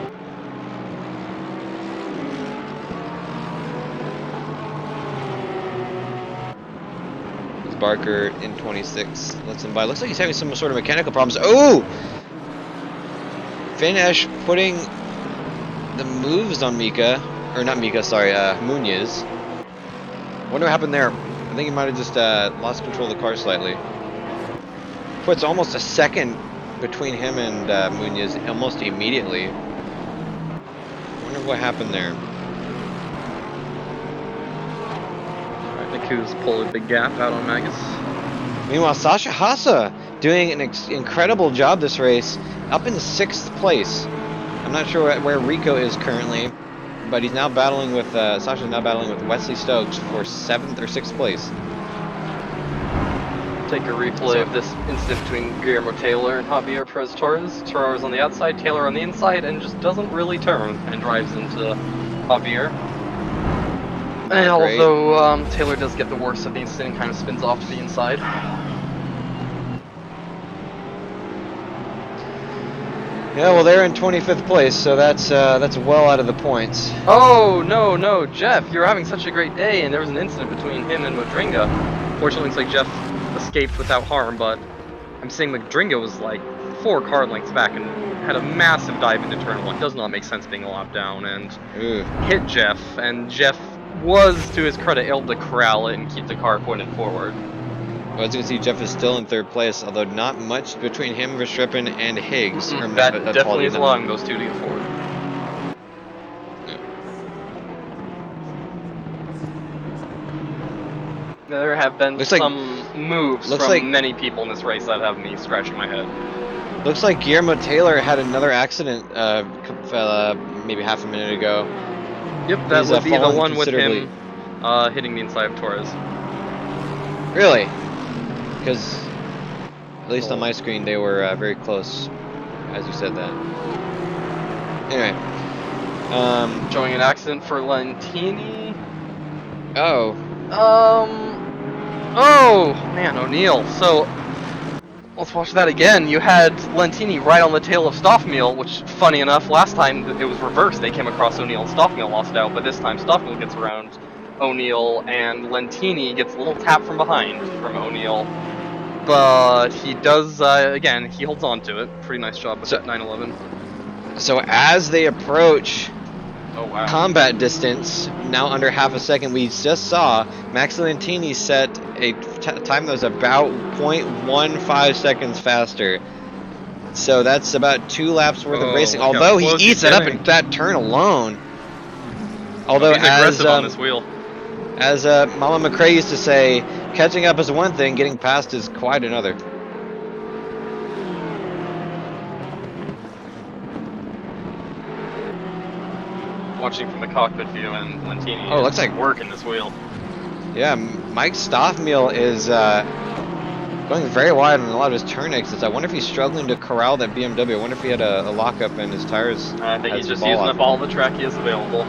Barker in 26 lets him by. Looks like he's having some sort of mechanical problems. Oh! Finesh putting the moves on Mika. Or not Mika, sorry, Muñoz. Wonder what happened there. I think he might have just lost control of the car slightly. Puts almost a second between him and Muñoz almost immediately. Wonder what happened there. Niku's pulled a big gap out on Magus. Meanwhile, Sasha Hassa doing an incredible job this race, up in 6th place. I'm not sure where Rico is currently, but he's now battling with Sasha's now battling with Wesley Stokes for 7th or 6th place. Take a replay of this incident between Guillermo Taylor and Javier Perez Torres. Torres on the outside, Taylor on the inside, and just doesn't really turn and drives into Javier. And although Taylor does get the worst of the incident, kind of spins off to the inside. Yeah, well, they're in 25th place, so that's well out of the points. Oh, no, no, Jeff, you're having such a great day, and there was an incident between him and Modringa. Fortunately, it looks like Jeff escaped without harm, but I'm saying Modringa was like 4 car lengths back and had a massive dive into turn 1. Does not make sense being a lap down, and Ooh. hit Jeff, and Jeff was, to his credit, able to corral it and keep the car pointed forward. Well, as you can see, Jeff is still in 3rd place, although not much between him, Verstappen, and Higgs. That definitely apologies, is allowing those two to get forward. There have been some moves from many people in this race that have me scratching my head. Looks like Guillermo Taylor had another accident maybe half a minute ago. Yep, that would be the one with him hitting the inside of Torres. Really? Because at least on my screen they were very close as you said that. Anyway. Showing an accident for Lentini. Oh. Oh, man, O'Neill. So, let's watch that again. You had Lentini right on the tail of Stoffmeal, which, funny enough, last time it was reversed. They came across O'Neill and Stoffmeal lost out, but this time Stoffmeal gets around O'Neill, and Lentini gets a little tap from behind from O'Neill. But he does, again, he holds on to it. Pretty nice job with that 911. So as they approach oh, wow. combat distance, now under half a second, we just saw Max Lentini set a time that was about 0.15 seconds faster. So that's about 2 laps worth of racing, although he eats it up in that turn alone. Although he's aggressive on this wheel. As Mama McCray used to say, catching up is one thing, getting past is quite another. Watching from the cockpit view, and Lentini looks like working this wheel. Yeah, Mike Stoffmeal is going very wide on a lot of his turn exits. I wonder if he's struggling to corral that BMW. I wonder if he had a lockup and his tires. I think he's just using up all the track he has available.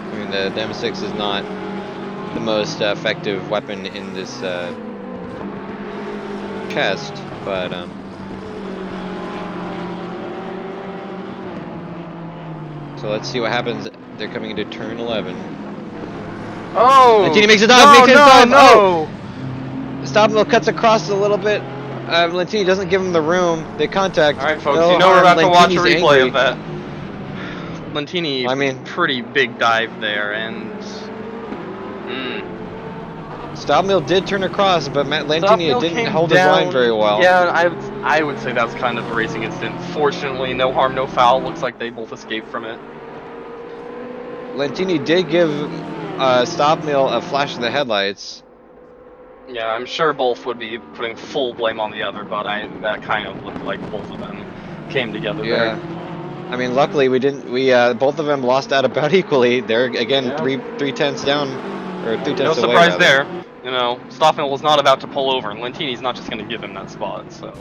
I mean, the M6 is not the most effective weapon in this test, but so let's see what happens. They're coming into turn 11. Oh! Lentini makes a dive! No! Oh! Stoffmeal cuts across a little bit. Lentini doesn't give him the room. They contact. Alright, folks, you know we're about to watch a replay of that. Lentini, I mean, pretty big dive there, and Stoffmeal did turn across, but Lentini didn't hold his line very well. Yeah, I would say that's kind of a racing incident. Fortunately, no harm, no foul. Looks like they both escaped from it. Lentini did give Stoffmeal a flash of the headlights. Yeah, I'm sure both would be putting full blame on the other, but that kind of looked like both of them came together there. I mean, luckily we didn't. Both of them lost out about equally. They're again 3 tenths down, or 3 tenths away. No surprise there. You know, Stoffmeal was not about to pull over, and Lentini's not just going to give him that spot. So.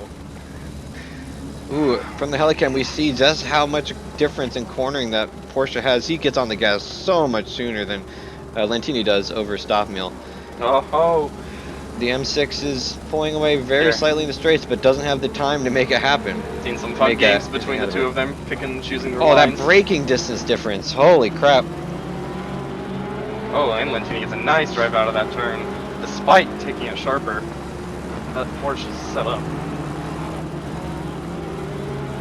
Ooh, from the helicam we see just how much difference in cornering that Porsche has. He gets on the gas so much sooner than Lentini does over Stoffmeal. Oh. The M6 is pulling away very slightly in the straights, but doesn't have the time to make it happen. Seen some fun games between the two of them, picking and choosing their lines. That braking distance difference! Holy crap! Oh, and Lentini gets a nice drive out of that turn, despite taking it sharper. That Porsche is set up.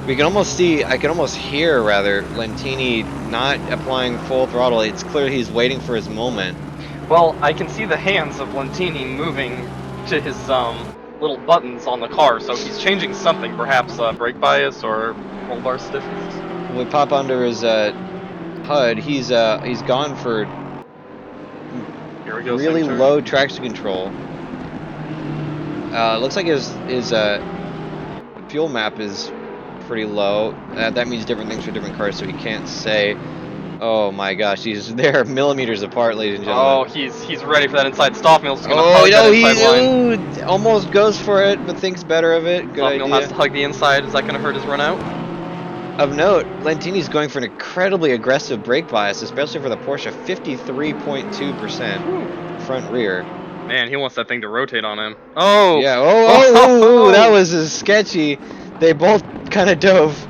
We can almost see, I can almost hear, rather, Lentini not applying full throttle. It's clear he's waiting for his moment. Well, I can see the hands of Lentini moving to his little buttons on the car, so he's changing something, perhaps brake bias or roll bar stiffness. When we pop under his HUD, he's gone for really low traction control. Looks like his fuel map is pretty low. That means different things for different cars, so he can't say. Oh my gosh, they're millimeters apart, ladies and gentlemen. Oh, he's ready for that inside. Stoffmeal's just gonna hug that inside line. Almost goes for it, but thinks better of it. Good idea. Stoffmeal has to hug the inside. Is that gonna hurt his run out? Of note, Lentini's going for an incredibly aggressive brake bias, especially for the Porsche, 53.2% front rear. Man, he wants that thing to rotate on him. Oh! Yeah. Oh, that was sketchy. They both kind of dove.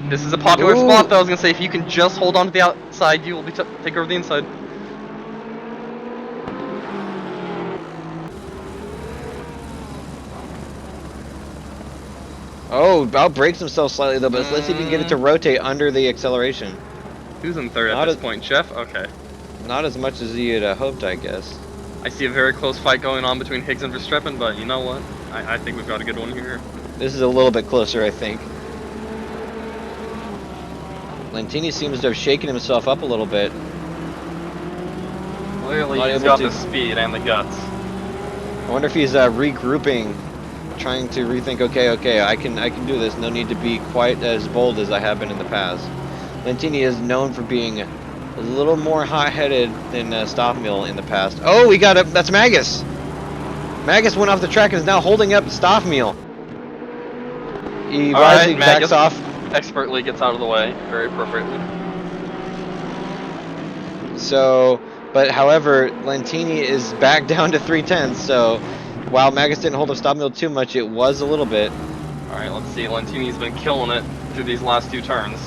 This is a popular spot, though. I was gonna say, if you can just hold on to the outside, you will be take over the inside. Oh, outbrakes himself slightly though, but let's see if he can get it to rotate under the acceleration. Who's in third Not at this point? Jeff? Okay. Not as much as he had hoped, I guess. I see a very close fight going on between Higgs and Verstappen, but you know what? I think we've got a good one here. This is a little bit closer, I think. Lentini seems to have shaken himself up a little bit. Clearly, he's got the speed and the guts. I wonder if he's regrouping, trying to rethink. Okay, I can do this. No need to be quite as bold as I have been in the past. Lentini is known for being a little more hot-headed than Stoffmill in the past. Oh, we got it. That's Magus. Magus went off the track and is now holding up Stoffmill. He wisely backs off. Expertly gets out of the way, very appropriately. So, but however, Lentini is back down to 3/10. So, while Magus didn't hold up Stoffmill too much, it was a little bit. All right, let's see. Lentini's been killing it through these last two turns.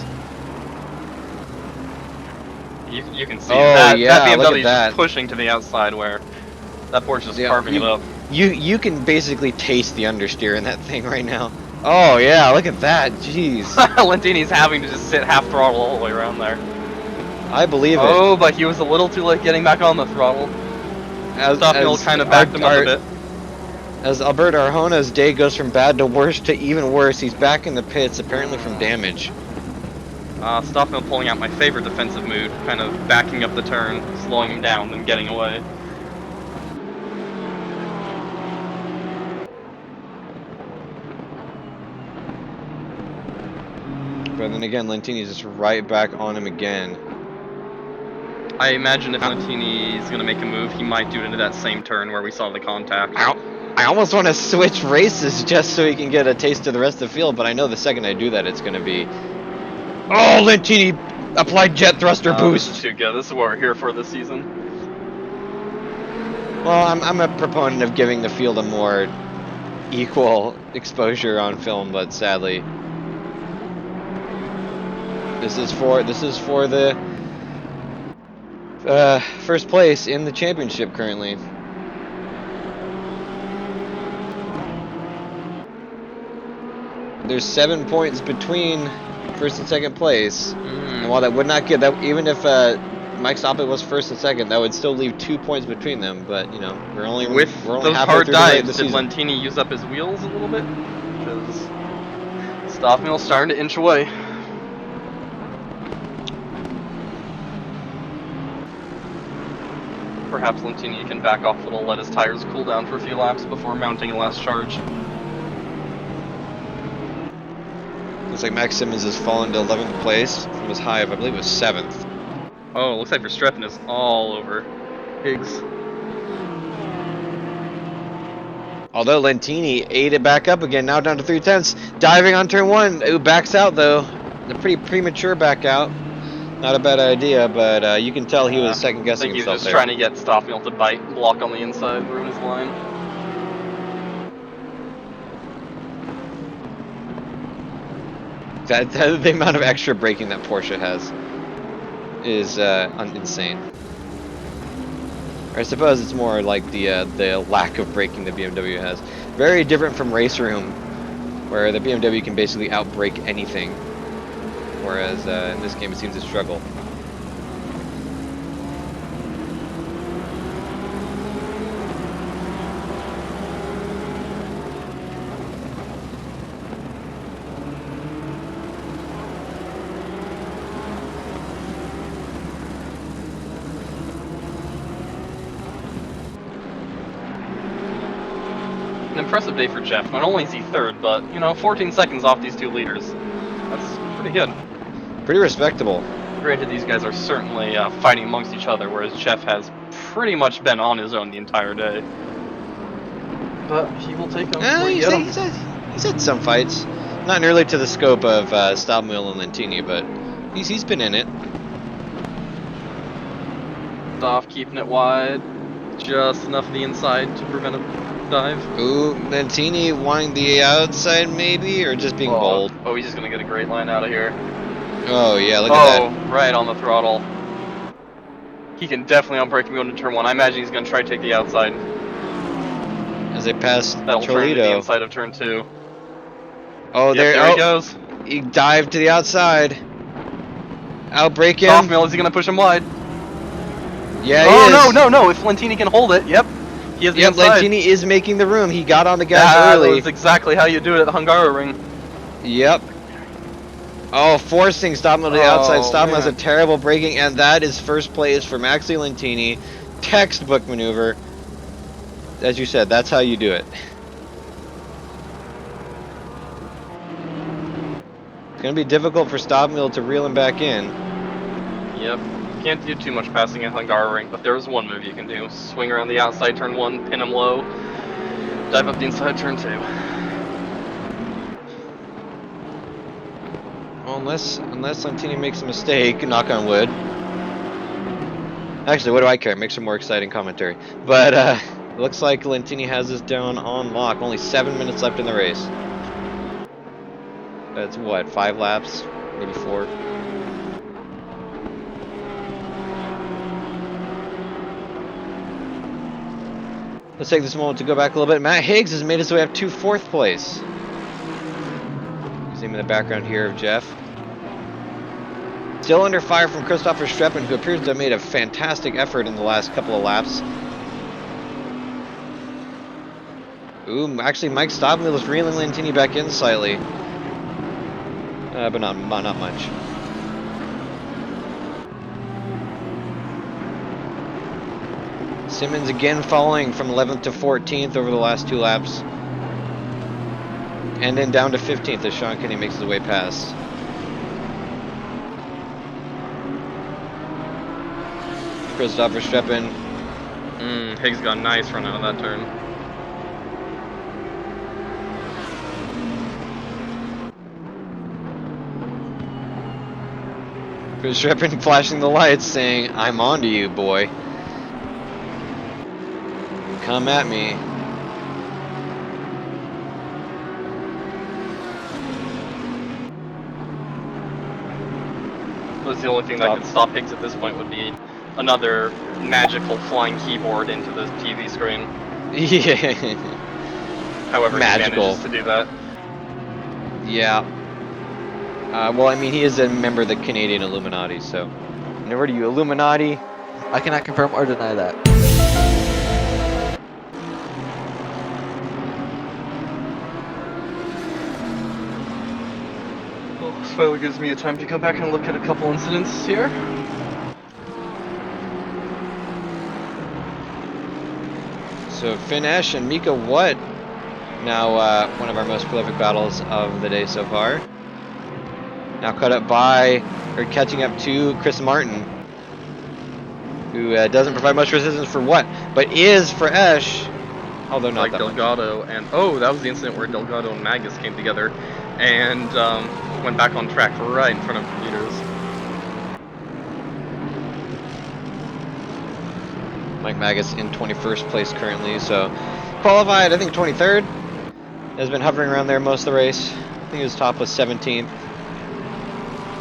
You can see that BMW is just pushing to the outside where that Porsche's just carving it up. You can basically taste the understeer in that thing right now. Oh yeah, look at that, jeez. Lentini's having to just sit half throttle all the way around there. I believe it. Oh, but he was a little too late getting back on the throttle. Stoffmill kind of backed him up a bit. As Alberto Arjona's day goes from bad to worse to even worse, he's back in the pits, apparently from damage. Stoffmill pulling out my favorite defensive move, kind of backing up the turn, slowing him down, then getting away. But then again, Lentini's just right back on him again. I imagine if Lentini's going to make a move, he might do it into that same turn where we saw the contact. I almost want to switch races just so he can get a taste of the rest of the field, but I know the second I do that, it's going to be... Oh, Lentini applied jet thruster boost. This is too good. This is what we're here for this season. Well, I'm a proponent of giving the field a more equal exposure on film, but sadly, this is for the first place in the championship currently. There's 7 points between first and second place, and while that would not get that, even if Mike Stoppett was first and second, that would still leave 2 points between them. But you know, we're only those hard dives. Did Lentini use up his wheels a little bit? Because Stoffmill's starting to inch away. Perhaps Lentini can back off a little, let his tires cool down for a few laps before mounting a last charge. Looks like Max Simmons has fallen to 11th place from his high of, I believe it was 7th. Oh, looks like Verstappen is all over Higgs. Although Lentini ate it back up again, now down to 3/10, diving on turn 1. Ooh, backs out though. A pretty premature back out. Not a bad idea, but you can tell he was second guessing himself. I think he's just trying to get Stoffmill to block on the inside, ruin his line. The amount of extra braking that Porsche has is insane. Or I suppose it's more like the lack of braking the BMW has. Very different from Race Room, where the BMW can basically outbrake anything, whereas in this game it seems to struggle. An impressive day for Jeff. Not only is he third, but, you know, 14 seconds off these two leaders. That's pretty good. Pretty respectable. Granted, these guys are certainly fighting amongst each other, whereas Jeff has pretty much been on his own the entire day. But he will take them. He's had some fights. Not nearly to the scope of Stoffmill and Lentini, but he's been in it. Stoff keeping it wide. Just enough of the inside to prevent a dive. Ooh, Lentini wanting the outside maybe, or just being bold? Oh, he's just gonna get a great line out of here. Oh yeah, look at Oh, that. right on the throttle. He can definitely unbrake and go into turn 1. I imagine he's gonna try to take the outside. As they pass That'll turn into the Cholito. inside of turn 2. Oh, Yep, there. there he Oh, goes. he dived to the outside. Outbreak Soft him. mill, is he gonna push him wide? Yeah, he Oh, no, is. no, no, if Lentini can hold it, yep. He has the Yep, inside. Lentini is making the room. He got on the gas That early. was exactly how you do it at the Hungaroring. Yep. Oh, forcing Stopmill to the outside. Oh, Stopmill has a man. terrible braking, and that is first place for Maxi Lentini. Textbook maneuver. As you said, that's how you do it. It's going to be difficult for Stopmill to reel him back in. Yep. Can't do too much passing at Hungaroring, but there's one move you can do. Swing around the outside, turn 1, pin him low, dive up the inside, turn 2. Well, unless Lentini makes a mistake, knock on wood. Actually, what do I care? Make some more exciting commentary. But it looks like Lentini has this down on lock. Only 7 minutes left in the race. That's what, 5 laps? Maybe 4? Let's take this moment to go back a little bit. Matt Higgs has made his way up to 4th place. He's in the background here of Jeff. Still under fire from Christopher Streppen, who appears to have made a fantastic effort in the last couple of laps. Ooh, actually Mike Stopmill is reeling Lentini back in slightly. But not much. Simmons again falling from 11th to 14th over the last 2 laps. And then down to 15th as Sean Kinney makes his way past. Christopher Streppen. Higgs got a nice run out of that turn. Chris Streppen flashing the lights saying, "I'm on to you, boy. Come at me." Was the only thing that could stop Higgs at this point would be another magical flying keyboard into the TV screen. Yeah. However, Magical. he manages to do that. Yeah. Well, I mean, he is a member of the Canadian Illuminati, so. Whenever you Illuminati. I cannot confirm or deny that. Well, this finally gives me a time to come back and look at a couple incidents here. So Finn Esch and Mika What, now one of our most prolific battles of the day so far. Now catching up to Chris Martin, who doesn't provide much resistance for What, but is for Esch, although not like that Delgado much. and that was the incident where Delgado and Magus came together and went back on track right in front of computers. Mike Magus in 21st place currently, so qualified, I think 23rd. Has been hovering around there most of the race. I think his top was 17th.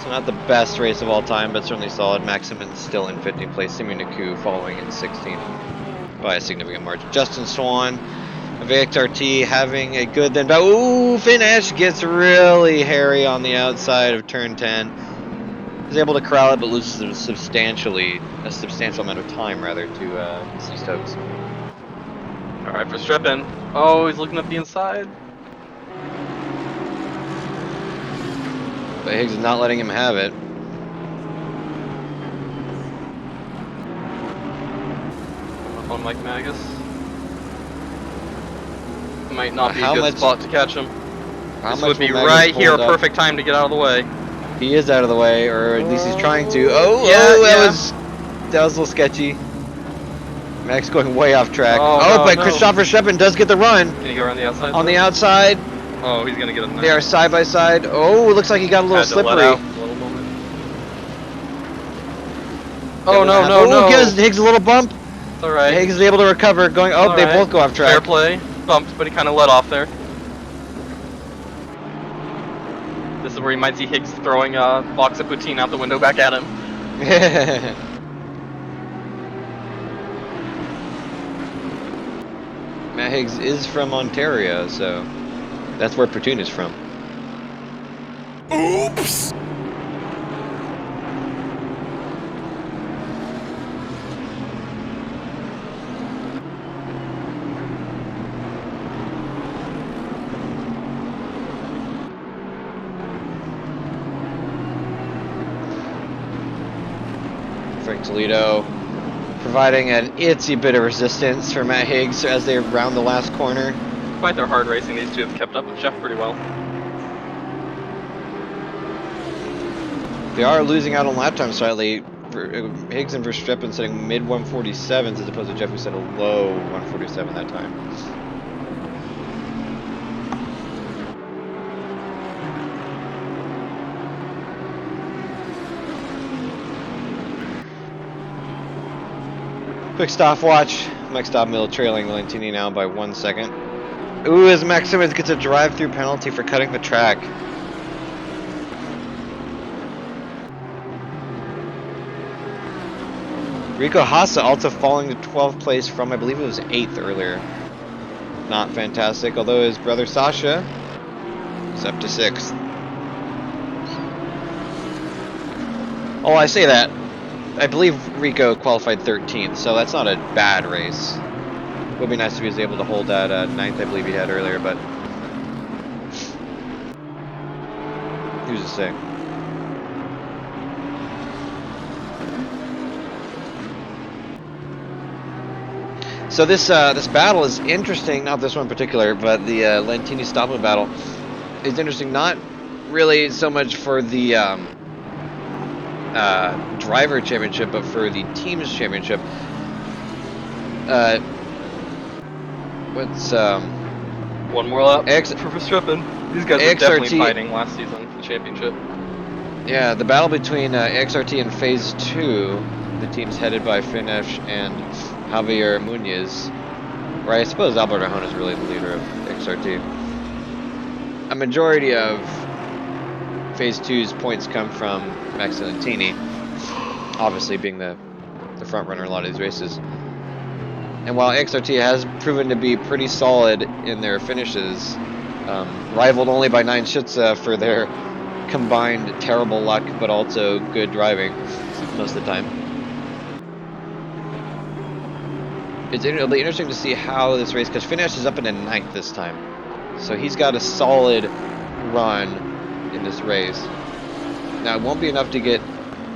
So not the best race of all time, but certainly solid. Maximin's still in 15th place. Simi Naku following in 16th by a significant margin. Justin Swan, VXRT having a good then. Ooh, Finn Esch gets really hairy on the outside of turn 10. Is able to corral it, but loses a substantial amount of time rather to C Stokes. All right, for Streppen. Oh, he's looking up the inside. But Higgs is not letting him have it. Up on Mike Magus. Might not be a good spot to catch him. This would be right here, a perfect time to get out of the way. He is out of the way, or at least he's trying to. That was a little sketchy. Max going way off track. But Christopher Streppen does get the run. Can he go around the outside? On the outside. Oh, he's gonna get a nice. They are side by side. Oh, it looks like he got a little slippery. A little moment. Oh, no. Gives Higgs a little bump. It's alright. Higgs is able to recover, going. Oh, they both go off track. Fair play. Bumped, but he kind of let off there. This is where you might see Higgs throwing a box of poutine out the window back at him. Matt Higgs is from Ontario, so that's where poutine is from. Oops! Frank Toledo providing an itsy bit of resistance for Matt Higgs as they round the last corner. Despite their hard racing, these two have kept up with Jeff pretty well. They are losing out on lap time slightly. Higgs and Verstappen setting mid 147s as opposed to Jeff who set a low 147 that time. Quick stopwatch. Max Stopmill trailing Lentini now by 1 second. Ooh, as Max Simmons gets a drive-through penalty for cutting the track. Rico Hassa also falling to 12th place from, I believe it was 8th earlier. Not fantastic, although his brother Sasha is up to 6th. Oh, I say that. I believe Rico qualified 13th, so that's not a bad race. It would be nice if he was able to hold that 9th, I believe he had earlier, but who's to say? So this battle is interesting. Not this one in particular, but the Lentini Stoppa battle is interesting. Not really so much for the driver championship, but for the teams championship. What's One more lap for Verstappen. These guys were definitely fighting last season for the championship. Yeah, the battle between XRT and Phase 2, the teams headed by Finesh and Javier Munoz, where I suppose Alberto Arjona is really the leader of XRT. A majority of Phase 2's points come from Max Lentini, obviously being the front runner in a lot of these races. And while XRT has proven to be pretty solid in their finishes, rivaled only by 9 Schütze for their combined terrible luck but also good driving most of the time. It'll be interesting to see how this race, because Finesh is up into 9th this time. So he's got a solid run in this race. Now, it won't be enough to get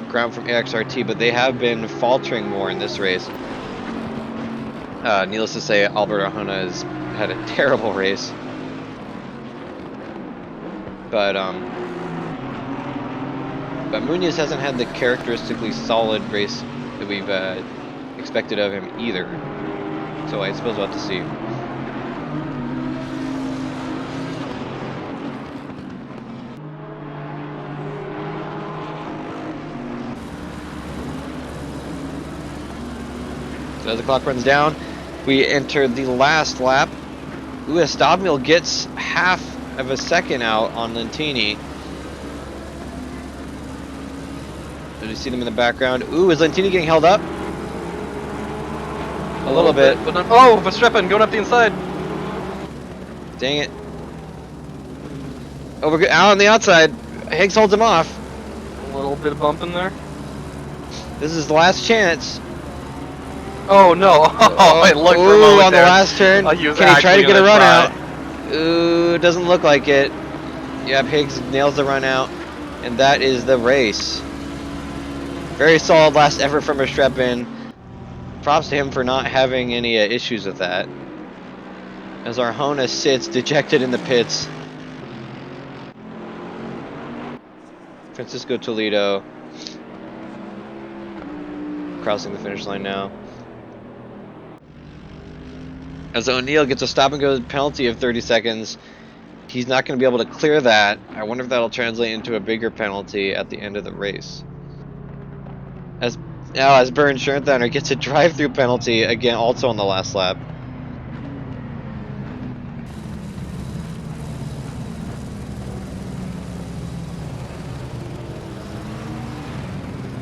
ground from AXRT, but they have been faltering more in this race. Needless to say, Alberto Arjona has had a terrible race. But Munoz hasn't had the characteristically solid race that we've expected of him either. So I suppose we'll have to see. So as the clock runs down, we enter the last lap. Ooh, Stobmill gets half of a second out on Lentini. Did you see them in the background? Ooh, is Lentini getting held up? A little bit. But not, oh, Verstappen going up the inside. Dang it. Over out on the outside. Higgs holds him off. A little bit of bump in there. This is the last chance. Oh no! Oh, it looked for a moment on there. The last turn. Can he try to get a run out? Ooh, doesn't look like it. Yep, Higgs nails the run out, and that is the race. Very solid last effort from Verstappen. Props to him for not having any issues with that. As Arjona sits dejected in the pits. Francisco Toledo crossing the finish line now. As O'Neill gets a stop-and-go penalty of 30 seconds, he's not going to be able to clear that. I wonder if that'll translate into a bigger penalty at the end of the race. As Now as Burn Schurnthaner gets a drive-through penalty again, also on the last lap.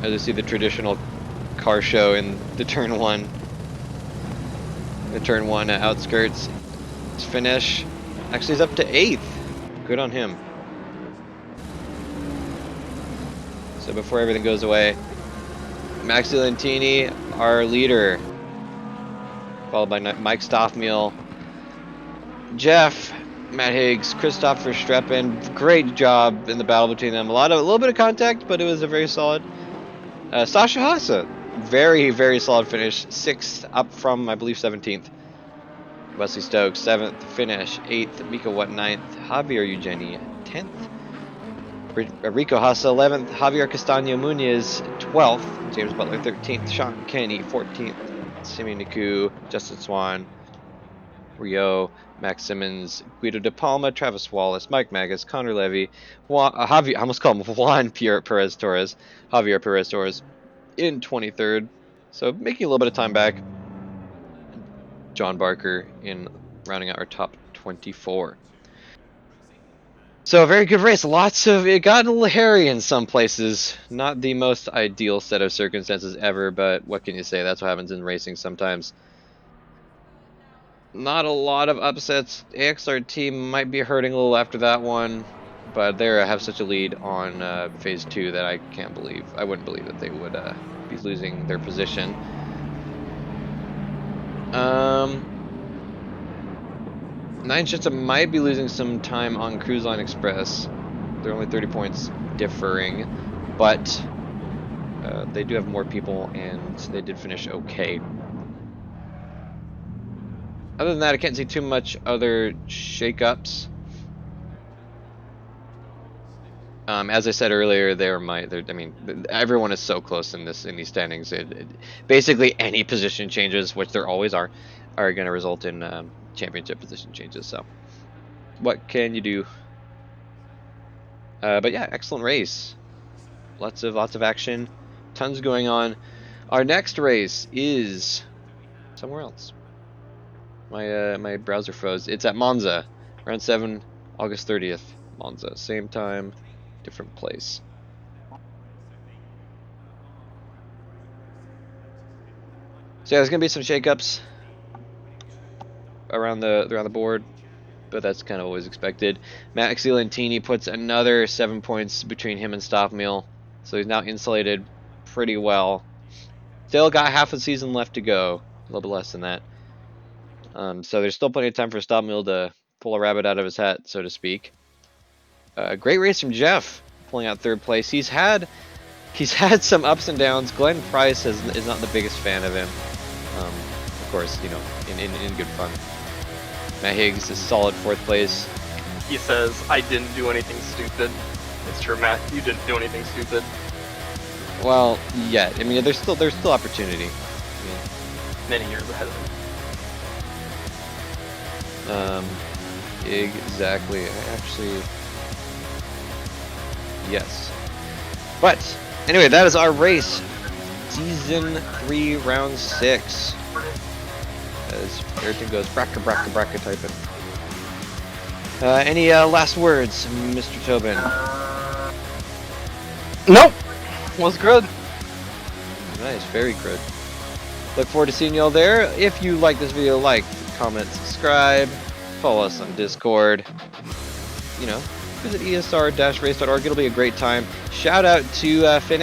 As you see the traditional car show in the turn one outskirts. His finish actually is up to 8th. Good on him. So before everything goes away, Max Lentini, our leader, followed by Mike Stoffmeal, Jeff, Matt Higgs, Christoph Verstappen. Great job in the battle between them. A little bit of contact, but it was a very solid. Sasha Hasa, very solid finish. 6th, up from I believe 17th. Wesley Stokes 7th finish. 8th, Mika Watt 9th. Javier Eugeni 10th. Rico Hasa 11th. Javier Castaño Munoz 12th. James Butler 13th. Sean Kenny 14th. Simi Niku, Justin Swan, Rio, Max Simmons, Guido De Palma, Travis Wallace, Mike Magus, Connor Levy, Javier, I almost call him Juan Perez Torres, Javier Perez Torres in 23rd. So making a little bit of time back. John Barker in rounding out our top 24. So a very good race. It got a little hairy in some places. Not the most ideal set of circumstances ever, but what can you say? That's what happens in racing sometimes. Not a lot of upsets. AXR team might be hurting a little after that one, but they have such a lead on phase 2 that I wouldn't believe that they would be losing their position. Nine Shitsa might be losing some time on Cruise Line Express. They're only 30 points differing, but they do have more people, and they did finish okay. Other than that, I can't see too much other shakeups. As I said earlier, I mean, everyone is so close in these standings. Basically, any position changes, which there always are going to result in championship position changes. So, what can you do? But yeah, excellent race. Lots of action, tons going on. Our next race is somewhere else. My browser froze. It's at Monza, round 7, August 30th. Monza, same time, different place. So yeah, there's gonna be some shakeups around the board, but that's kind of always expected. Max Lentini puts another 7 points between him and Stoffmeal, so he's now insulated pretty well. Still got half a season left to go, a little bit less than that. So there's still plenty of time for Stoffmeal to pull a rabbit out of his hat, so to speak. Great race from Jeff, pulling out 3rd place. He's had some ups and downs. Glenn Price is not the biggest fan of him. Of course, you know, in good fun. Matt Higgs is solid 4th place. He says, I didn't do anything stupid. It's true, Matt. You didn't do anything stupid. Well, yeah. I mean, there's still opportunity. I mean, Many years ahead of him. Exactly. Yes. But anyway, that is our race. Season 3, round 6. As Ayrton goes bracka typing. Any last words, Mr. Tobin? Nope. Was good. Nice, very good. Look forward to seeing you all there. If you like this video, like, comment, subscribe, follow us on Discord. You know, visit esr-race.org. It'll be a great time. Shout out to Finn